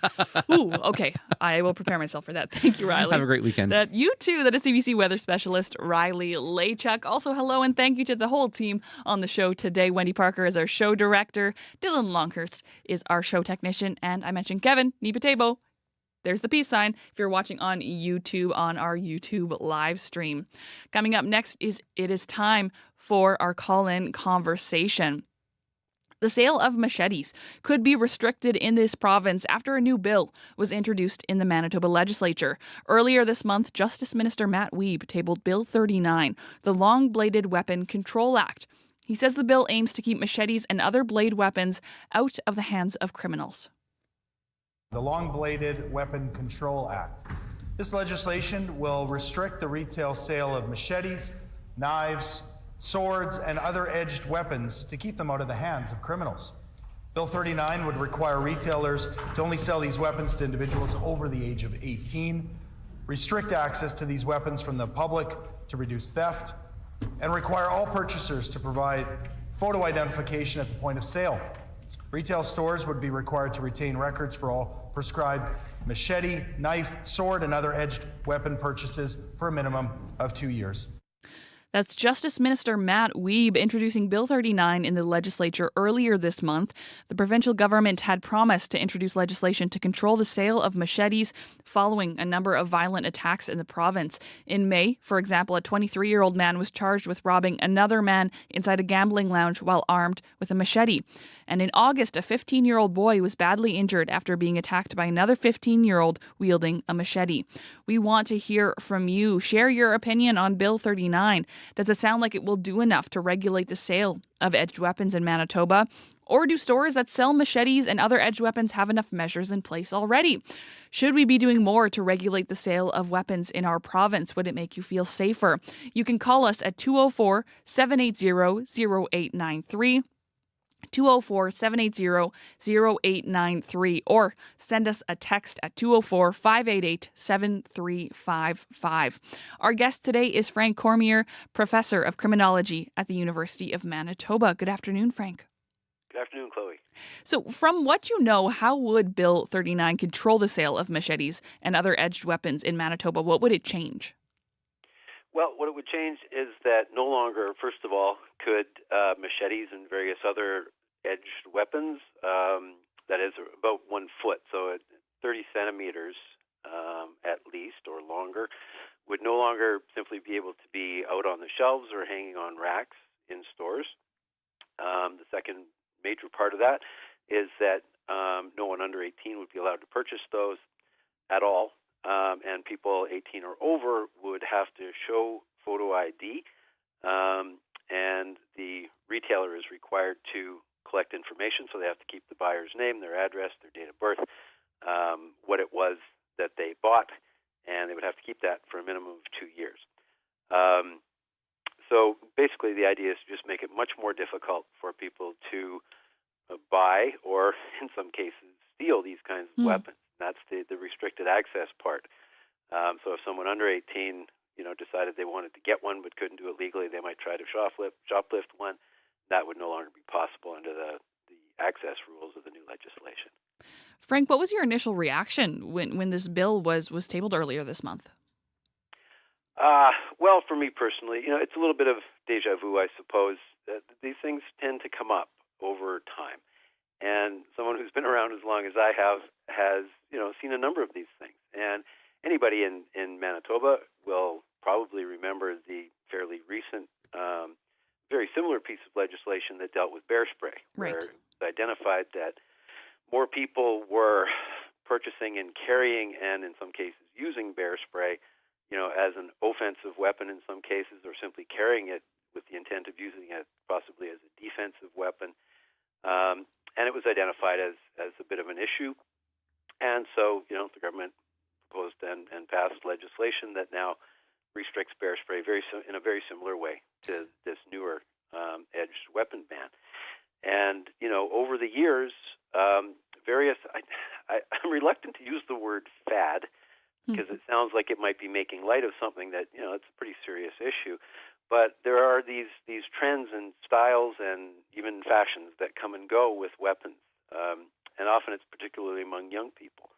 [SPEAKER 13] Ooh, okay. I will prepare myself for that. Thank you, Riley.
[SPEAKER 1] Have a great weekend.
[SPEAKER 13] You too. That is CBC weather specialist Riley Laychuk. Also, hello and thank you to the whole team on the show today. Wendy Parker is our show director. Dylan Longhurst is our show technician. And I mentioned Kevin Nipatebo. There's the peace sign if you're watching on YouTube, on our YouTube live stream. Coming up next it is time for our call-in conversation. The sale of machetes could be restricted in this province after a new bill was introduced in the Manitoba legislature. Earlier this month, Justice Minister Matt Wiebe tabled Bill 39, the Long-Bladed Weapon Control Act. He says the bill aims to keep machetes and other blade weapons out of the hands of criminals.
[SPEAKER 2] The Long-Bladed Weapon Control Act. This legislation will restrict the retail sale of machetes, knives, swords, and other edged weapons to keep them out of the hands of criminals. Bill 39 would require retailers to only sell these weapons to individuals over the age of 18, restrict access to these weapons from the public to reduce theft, and require all purchasers to provide photo identification at the point of sale. Retail stores would be required to retain records for all prescribed machete, knife, sword, and other edged weapon purchases for a minimum of 2 years.
[SPEAKER 13] That's Justice Minister Matt Wiebe introducing Bill 39 in the legislature earlier this month. The provincial government had promised to introduce legislation to control the sale of machetes following a number of violent attacks in the province. In May, for example, a 23-year-old man was charged with robbing another man inside a gambling lounge while armed with a machete. And in August, a 15-year-old boy was badly injured after being attacked by another 15-year-old wielding a machete. We want to hear from you. Share your opinion on Bill 39. Does it sound like it will do enough to regulate the sale of edged weapons in Manitoba? Or do stores that sell machetes and other edged weapons have enough measures in place already? Should we be doing more to regulate the sale of weapons in our province? Would it make you feel safer? You can call us at 204-780-0893. 204-780-0893 or send us a text at 204-588-7355. Our guest today is Frank Cormier, Professor of Criminology at the University of Manitoba. Good afternoon, Frank.
[SPEAKER 22] Good afternoon, Chloe.
[SPEAKER 13] So, from what you know, how would Bill 39 control the sale of machetes and other edged weapons in Manitoba? What would it change?
[SPEAKER 5] Well, what it would change is that no longer, first of all, could machetes and various other edged weapons, that is about 1 foot, so at 30 centimeters at least or longer, would no longer simply be able to be out on the shelves or hanging on racks in stores. The second major part of that is that no one under 18 would be allowed to purchase those at all, and people 18 or over would have to show photo ID, and the retailer is required to collect information, so they have to keep the buyer's name, their address, their date of birth, what it was that they bought, and they would have to keep that for a minimum of 2 years. So basically the idea is to just make it much more difficult for people to buy or, in some cases, steal these kinds of weapons. That's the restricted access part. So if someone under 18, decided they wanted to get one but couldn't do it legally, they might try to shoplift one. That would no longer be possible under the access rules of the new legislation.
[SPEAKER 13] Frank, what was your initial reaction when this bill was tabled earlier this month?
[SPEAKER 5] Well, for me personally, it's a little bit of deja vu, I suppose. These things tend to come up over time. And someone who's been around as long as I have has, seen a number of these things. And anybody in Manitoba will probably remember the fairly recent, very similar piece of legislation that dealt with bear spray, where it was identified that more people were purchasing and carrying and, in some cases, using bear spray, as an offensive weapon in some cases, or simply carrying it with the intent of using it possibly as a defensive weapon. And it was identified as a bit of an issue. And so, the government proposed and passed legislation that now restricts bear spray in a very similar way to this newer edged weapon ban. And, over the years, I'm reluctant to use the word fad, because it sounds like it might be making light of something that, it's a pretty serious issue. But there are these trends and styles and even fashions that come and go with weapons, and often it's particularly among young people.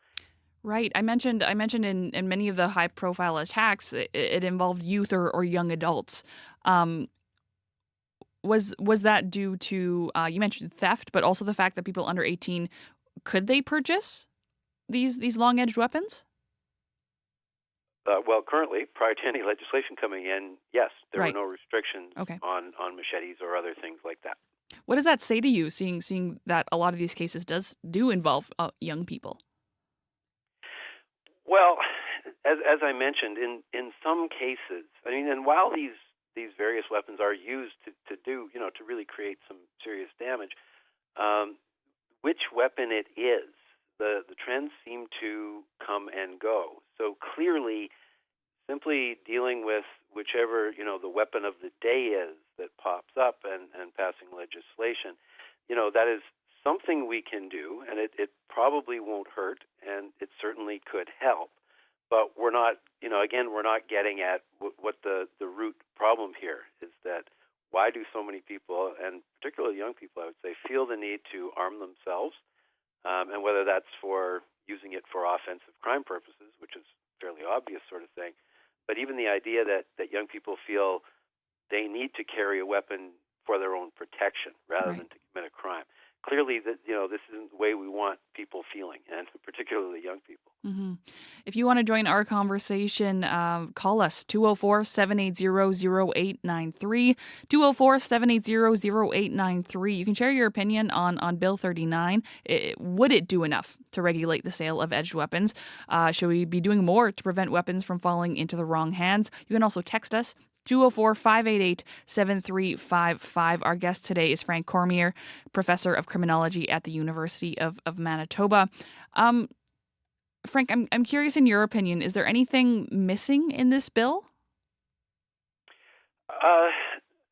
[SPEAKER 13] Right. I mentioned in many of the high-profile attacks, it involved youth or young adults. Was that due to, you mentioned theft, but also the fact that people under 18, could they purchase these long-edged weapons?
[SPEAKER 5] Well, currently, prior to any legislation coming in, yes, there were no restrictions
[SPEAKER 13] Okay.
[SPEAKER 5] on machetes or other things like that.
[SPEAKER 13] What does that say to you, seeing that a lot of these cases do involve young people?
[SPEAKER 5] Well, as I mentioned, in some cases, and while these various weapons are used to do, to really create some serious damage, which weapon it is, the trends seem to come and go. So clearly, simply dealing with whichever, the weapon of the day is that pops up and passing legislation, that is something we can do, and it probably won't hurt, and it certainly could help. But we're not, we're not getting at what the root problem here is, that why do so many people, and particularly young people, I would say, feel the need to arm themselves, and whether that's for using it for offensive crime purposes, which is fairly obvious sort of thing, but even the idea that young people feel they need to carry a weapon for their own protection rather than to commit a crime. Clearly, this isn't the way we want people feeling, and particularly young people.
[SPEAKER 13] Mm-hmm. If you want to join our conversation, call us 204-780-0893, 204-780-0893. You can share your opinion on Bill 39. Would it do enough to regulate the sale of edged weapons? Should we be doing more to prevent weapons from falling into the wrong hands? You can also text us 204-588-7355. Our guest today is Frank Cormier, professor of criminology at the University of Manitoba. Frank, I'm curious, in your opinion, is there anything missing in this bill?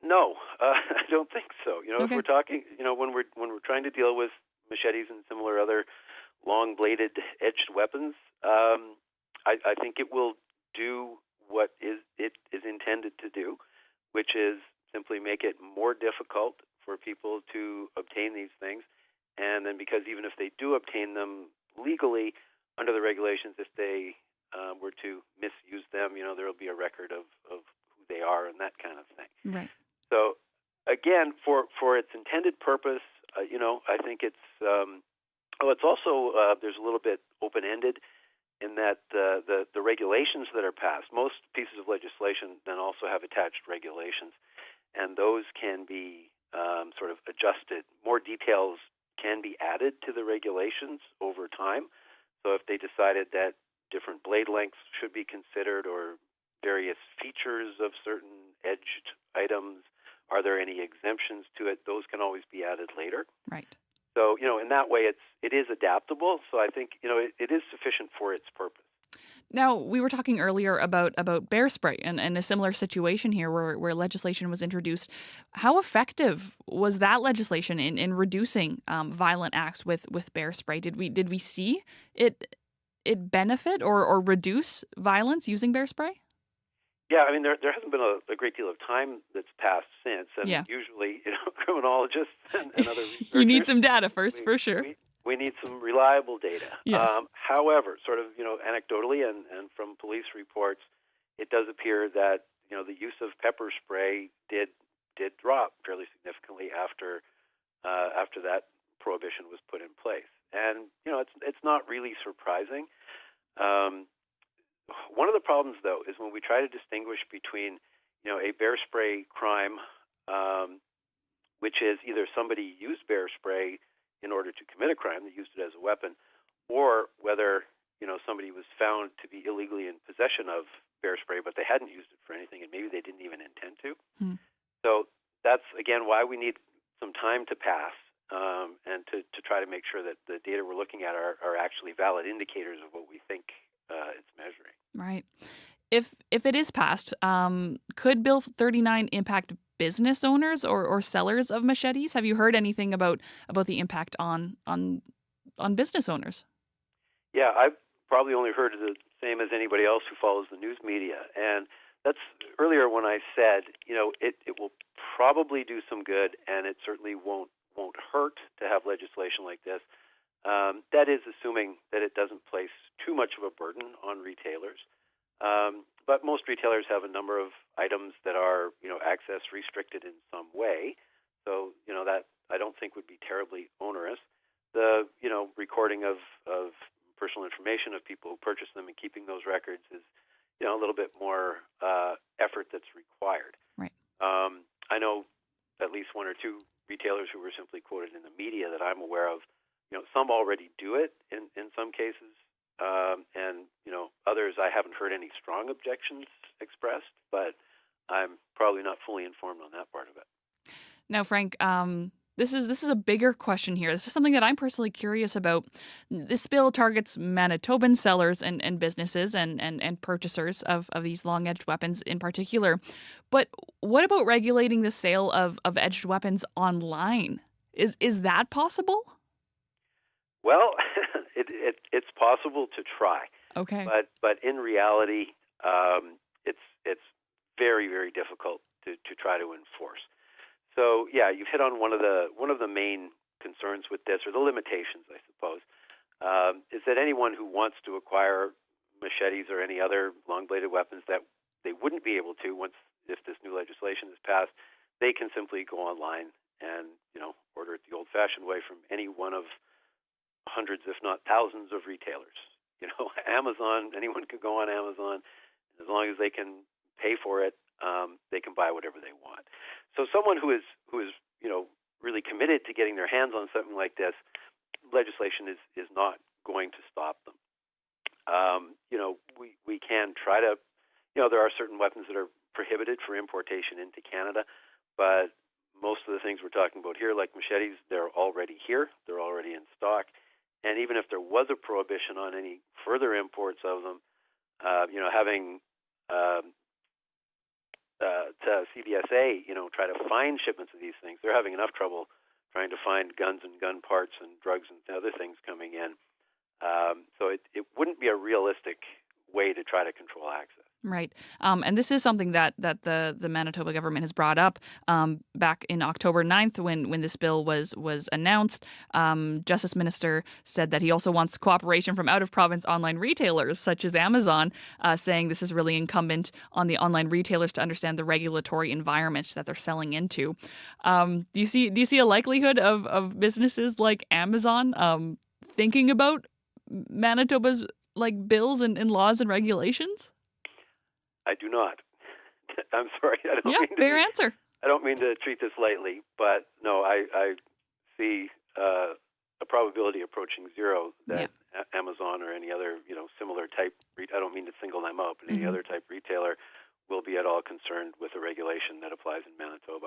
[SPEAKER 5] No, I don't think so. If we're talking, when we're trying to deal with machetes and similar other long-bladed edged weapons, I think it will do what it is intended to do, which is simply make it more difficult for people to obtain these things, And then because even if they do obtain them legally under the regulations, if they were to misuse them, there will be a record of who they are and that kind of thing.
[SPEAKER 13] Right.
[SPEAKER 5] So again, for its intended purpose, I think it's also there's a little bit open-ended in that the regulations that are passed, most pieces of legislation then also have attached regulations, and those can be sort of adjusted. More details can be added to the regulations over time. So if they decided that different blade lengths should be considered or various features of certain edged items, are there any exemptions to it? Those can always be added later.
[SPEAKER 13] Right.
[SPEAKER 5] So, in that way, it is adaptable. So I think, it is sufficient for its purpose.
[SPEAKER 13] Now, we were talking earlier about bear spray and a similar situation here where legislation was introduced. How effective was that legislation in reducing violent acts with bear spray? Did we see it benefit or reduce violence using bear spray?
[SPEAKER 5] Yeah, I mean, there hasn't been a great deal of time that's passed since, and usually, criminologists and other researchers,
[SPEAKER 13] you need some data first, for sure.
[SPEAKER 5] We need some reliable data.
[SPEAKER 13] Yes.
[SPEAKER 5] However, sort of, anecdotally and from police reports, it does appear that, the use of pepper spray did drop fairly significantly after that prohibition was put in place. And, it's not really surprising. One of the problems, though, is when we try to distinguish between, a bear spray crime, which is either somebody used bear spray in order to commit a crime, they used it as a weapon, or whether, somebody was found to be illegally in possession of bear spray, but they hadn't used it for anything, and maybe they didn't even intend to. So that's, again, why we need some time to pass and to try to make sure that the data we're looking at are actually valid indicators of what we think it's measuring.
[SPEAKER 13] Right. If it is passed, could Bill 39 impact business owners or sellers of machetes? Have you heard anything about the impact on business owners?
[SPEAKER 5] Yeah, I've probably only heard the same as anybody else who follows the news media. And that's earlier when I said, it will probably do some good, and it certainly won't hurt to have legislation like this. That is assuming that it doesn't place too much of a burden on retailers. But most retailers have a number of items that are, access restricted in some way. So, that I don't think would be terribly onerous. The, recording of personal information of people who purchase them and keeping those records is, a little bit more effort that's required.
[SPEAKER 13] Right.
[SPEAKER 5] I know at least one or two retailers who were simply quoted in the media that I'm aware of. Some already do it in some cases, and others I haven't heard any strong objections expressed, but I'm probably not fully informed on that part of it.
[SPEAKER 13] Now, Frank, this is a bigger question here. This is something that I'm personally curious about. This bill targets Manitoban sellers and businesses and purchasers of these long-edged weapons in particular. But what about regulating the sale of edged weapons online? Is that possible?
[SPEAKER 5] Well, it's possible to try.
[SPEAKER 13] Okay.
[SPEAKER 5] But in reality, it's very, very difficult to try to enforce. So yeah, you've hit on one of the main concerns with this, or the limitations, I suppose, is that anyone who wants to acquire machetes or any other long-bladed weapons that they wouldn't be able to if this new legislation is passed, they can simply go online and order it the old-fashioned way from any one of hundreds, if not thousands, of retailers. Amazon, anyone can go on Amazon, and as long as they can pay for it, they can buy whatever they want. So someone who is really committed to getting their hands on something like this, legislation is not going to stop them. We can try to, there are certain weapons that are prohibited for importation into Canada, but most of the things we're talking about here, like machetes, they're already here. They're already in stock. And even if there was a prohibition on any further imports of them, having to CBSA, try to find shipments of these things, they're having enough trouble trying to find guns and gun parts and drugs and other things coming in. So it wouldn't be a realistic way to try to control access.
[SPEAKER 13] Right. And this is something that the Manitoba government has brought up back in October 9th when this bill was announced. Justice Minister said that he also wants cooperation from out-of-province online retailers such as Amazon, saying this is really incumbent on the online retailers to understand the regulatory environment that they're selling into. Do you see a likelihood of businesses like Amazon thinking about Manitoba's bills and laws and regulations?
[SPEAKER 5] I do not. I'm sorry. I don't mean
[SPEAKER 13] fair answer.
[SPEAKER 5] I don't mean to treat this lightly, but no, I see a probability approaching zero that Amazon or any other similar type. I don't mean to single them out, but any other type retailer will be at all concerned with a regulation that applies in Manitoba.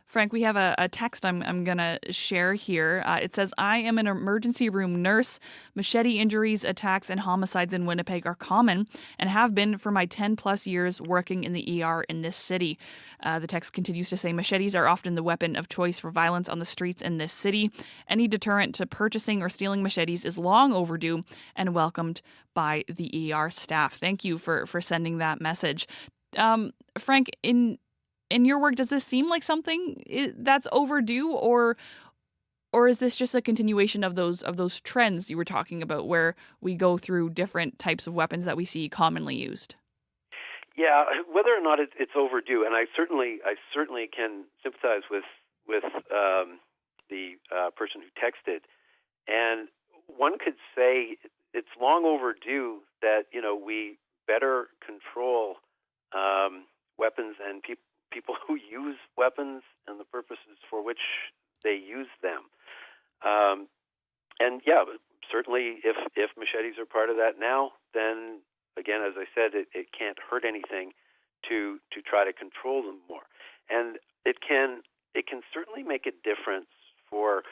[SPEAKER 13] Frank, we have a text I'm going to share here. It says, I am an emergency room nurse. Machete injuries, attacks, and homicides in Winnipeg are common and have been for my 10-plus years working in the ER in this city. The text continues to say, machetes are often the weapon of choice for violence on the streets in this city. Any deterrent to purchasing or stealing machetes is long overdue and welcomed by the ER staff. Thank you for sending that message. Frank, in your work, does this seem like something that's overdue, or is this just a continuation of those trends you were talking about, where we go through different types of weapons that we see commonly used?
[SPEAKER 5] Yeah, whether or not it's overdue, and I certainly can sympathize with the person who texted, and one could say it's long overdue that we better control weapons and people who use weapons and the purposes for which they use them. And yeah, certainly if machetes are part of that now, then again, as I said, it can't hurt anything to try to control them more. And it can certainly make a difference for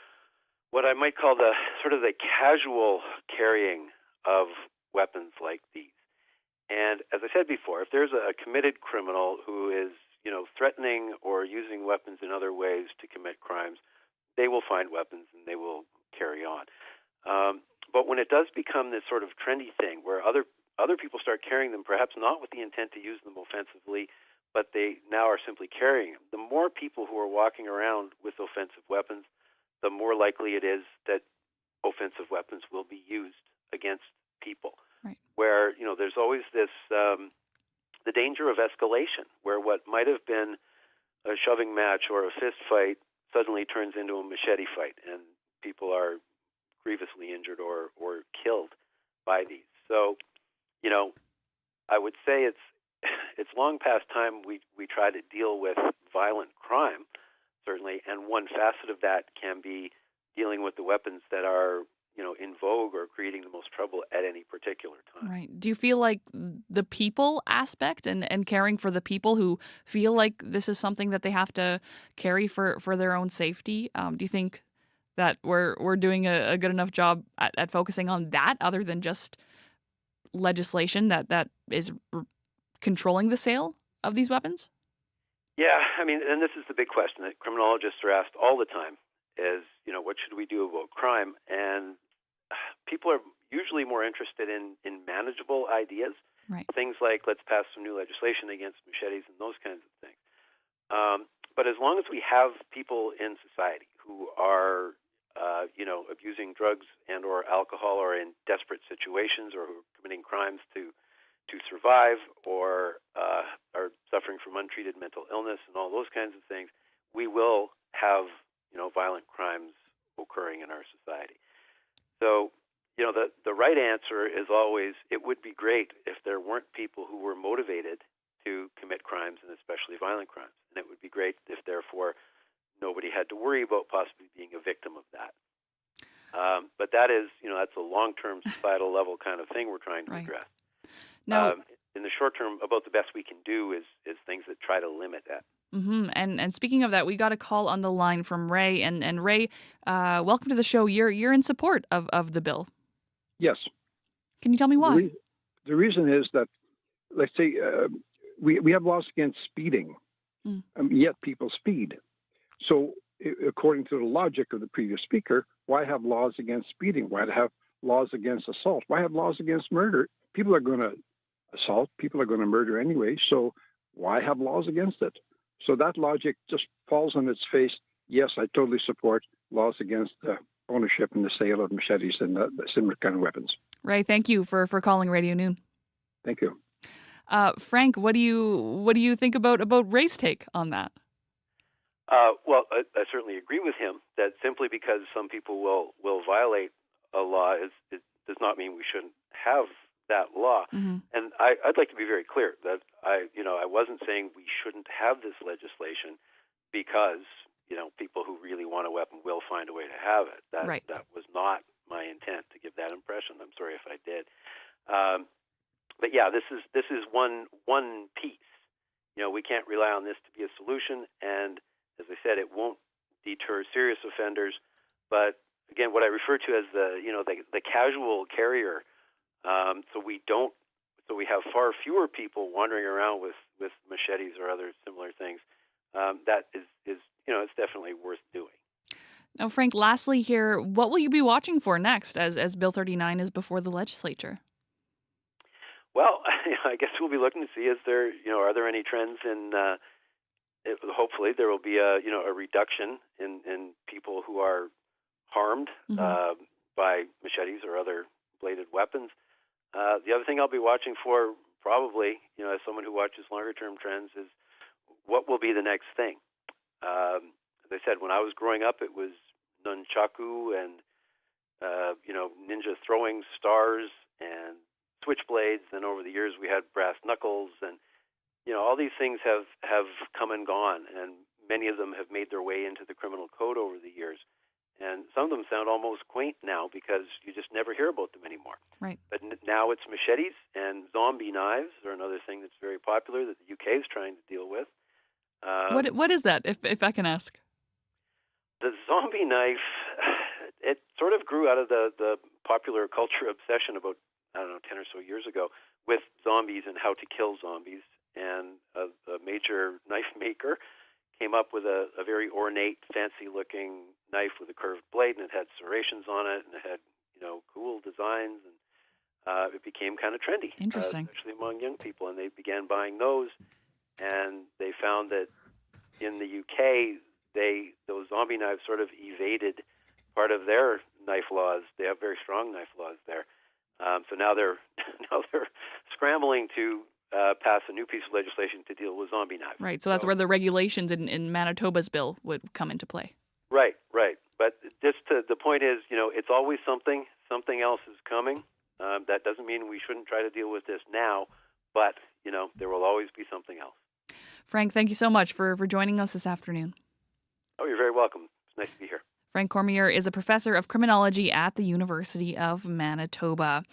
[SPEAKER 5] what I might call the sort of the casual carrying of weapons like these. And as I said before, if there's a committed criminal who is, threatening or using weapons in other ways to commit crimes, they will find weapons and they will carry on. But when it does become this sort of trendy thing where other people start carrying them, perhaps not with the intent to use them offensively, but they now are simply carrying them, the more people who are walking around with offensive weapons, the more likely it is that offensive weapons will be used against people.
[SPEAKER 13] Right.
[SPEAKER 5] Where, there's always this, the danger of escalation, where what might have been a shoving match or a fist fight suddenly turns into a machete fight, and people are grievously injured or killed by these. So, I would say it's long past time we try to deal with violent crime, certainly, and one facet of that can be dealing with the weapons that are in vogue or creating the most trouble at any particular time.
[SPEAKER 13] Right. Do you feel like the people aspect and caring for the people who feel like this is something that they have to carry for their own safety? Do you think that we're doing a good enough job at focusing on that, other than just legislation that is controlling the sale of these weapons?
[SPEAKER 5] Yeah, I mean, and this is the big question that criminologists are asked all the time is, what should we do about crime? And people are usually more interested in manageable ideas,
[SPEAKER 13] right?
[SPEAKER 5] Things like let's pass some new legislation against machetes and those kinds of things. But as long as we have people in society who are, abusing drugs and or alcohol, or in desperate situations, or who are committing crimes to survive, or are suffering from untreated mental illness and all those kinds of things, we will have, violent crimes occurring in our society. So, the right answer is always, it would be great if there weren't people who were motivated to commit crimes, and especially violent crimes. And it would be great if, therefore, nobody had to worry about possibly being a victim of that. But that is, that's a long-term societal level kind of thing we're trying to address.
[SPEAKER 13] Now,
[SPEAKER 5] in the short term, about the best we can do is things that try to limit that.
[SPEAKER 13] Mm-hmm. And speaking of that, we got a call on the line from Ray, and Ray, welcome to the show. You're in support of the bill.
[SPEAKER 4] Yes.
[SPEAKER 13] Can you tell me why?
[SPEAKER 4] The reason is that, let's say, we have laws against speeding, yet people speed. So, according to the logic of the previous speaker, why have laws against speeding? Why have laws against assault? Why have laws against murder? People are going to assault. People are going to murder anyway. So why have laws against it? So that logic just falls on its face. Yes, I totally support laws against ownership and the sale of machetes and similar kind of weapons.
[SPEAKER 13] Ray, thank you for calling Radio Noon.
[SPEAKER 4] Thank you.
[SPEAKER 13] Frank, what do you think about Ray's take on that?
[SPEAKER 5] Well, I certainly agree with him that simply because some people will violate a law, it does not mean we shouldn't have that law.
[SPEAKER 13] Mm-hmm.
[SPEAKER 5] And I'd like to be very clear that I wasn't saying we shouldn't have this legislation because people who really want a weapon will find a way to have it. That was not my intent to give that impression. I'm sorry if I did. But yeah, this is one piece. We can't rely on this to be a solution, and as I said, it won't deter serious offenders. But again, what I refer to as the casual carrier. So we have far fewer people wandering around with machetes or other similar things. That is it's definitely worth doing.
[SPEAKER 13] Now, Frank, lastly here, what will you be watching for next as Bill 39 is before the legislature?
[SPEAKER 5] Well, I guess we'll be looking to see are there any trends in. Hopefully, there will be a reduction in people who are harmed by machetes or other bladed weapons. The other thing I'll be watching for, probably, as someone who watches longer-term trends, is what will be the next thing. As I said, when I was growing up, it was nunchaku and ninja throwing stars and switchblades. Then over the years, we had brass knuckles, and all these things have come and gone, and many of them have made their way into the criminal code over the years. And some of them sound almost quaint now because you just never hear about them anymore.
[SPEAKER 13] Right.
[SPEAKER 5] But now it's machetes, and zombie knives are another thing that's very popular that the UK is trying to deal with.
[SPEAKER 13] What is that, if I can ask?
[SPEAKER 5] The zombie knife, it sort of grew out of the popular culture obsession about, 10 or so years ago with zombies and how to kill zombies. And a major knife maker came up with a very ornate, fancy-looking knife with a curved blade, and it had serrations on it, and it had, cool designs, and it became kind of trendy.
[SPEAKER 13] Interesting.
[SPEAKER 5] Especially among young people, and they began buying those, and they found that in the UK, those zombie knives sort of evaded part of their knife laws. They have very strong knife laws there. So now they're scrambling to pass a new piece of legislation to deal with zombie knives.
[SPEAKER 13] Right, so that's where the regulations in Manitoba's bill would come into play.
[SPEAKER 5] Right. But the point is, it's always something else is coming. That doesn't mean we shouldn't try to deal with this now, but, there will always be something else.
[SPEAKER 13] Frank, thank you so much for joining us this afternoon.
[SPEAKER 5] Oh, you're very welcome. It's nice to be here.
[SPEAKER 13] Frank Cormier is a professor of criminology at the University of Manitoba.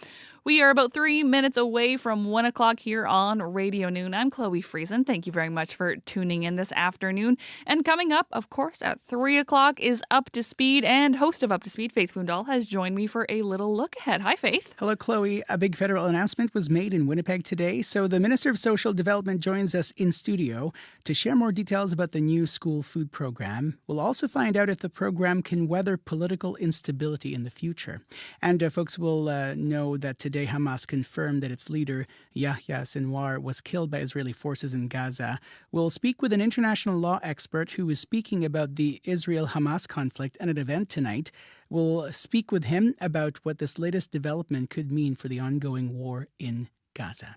[SPEAKER 13] We are about 3 minutes away from 1 o'clock here on Radio Noon. I'm Chloe Friesen. Thank you very much for tuning in this afternoon. And coming up, of course, at 3 o'clock is Up to Speed, and host of Up to Speed, Faith Fundahl, has joined me for a little look ahead. Hi, Faith.
[SPEAKER 6] Hello, Chloe. A big federal announcement was made in Winnipeg today, so the Minister of Social Development joins us in studio to share more details about the new school food program. We'll also find out if the program can weather political instability in the future. And folks will know that today Hamas confirmed that its leader, Yahya Sinwar, was killed by Israeli forces in Gaza. We'll speak with an international law expert who is speaking about the Israel-Hamas conflict at an event tonight. We'll speak with him about what this latest development could mean for the ongoing war in Gaza.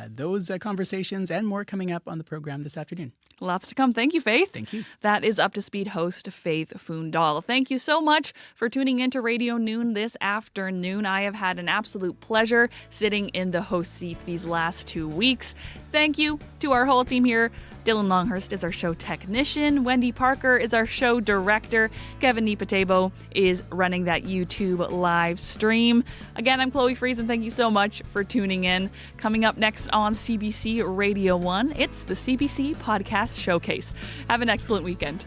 [SPEAKER 6] Those conversations and more coming up on the program this afternoon.
[SPEAKER 13] Lots to come. Thank you, Faith.
[SPEAKER 6] Thank you.
[SPEAKER 13] That is Up to Speed host Faith Fundahl. Thank you so much for tuning into Radio Noon this afternoon. I have had an absolute pleasure sitting in the host seat these last 2 weeks. Thank you to our whole team here. Dylan Longhurst is our show technician. Wendy Parker is our show director. Kevin Nipatebo is running that YouTube live stream. Again, I'm Chloe Friesen. Thank you so much for tuning in. Coming up next on CBC Radio 1, it's the CBC Podcast Showcase. Have an excellent weekend.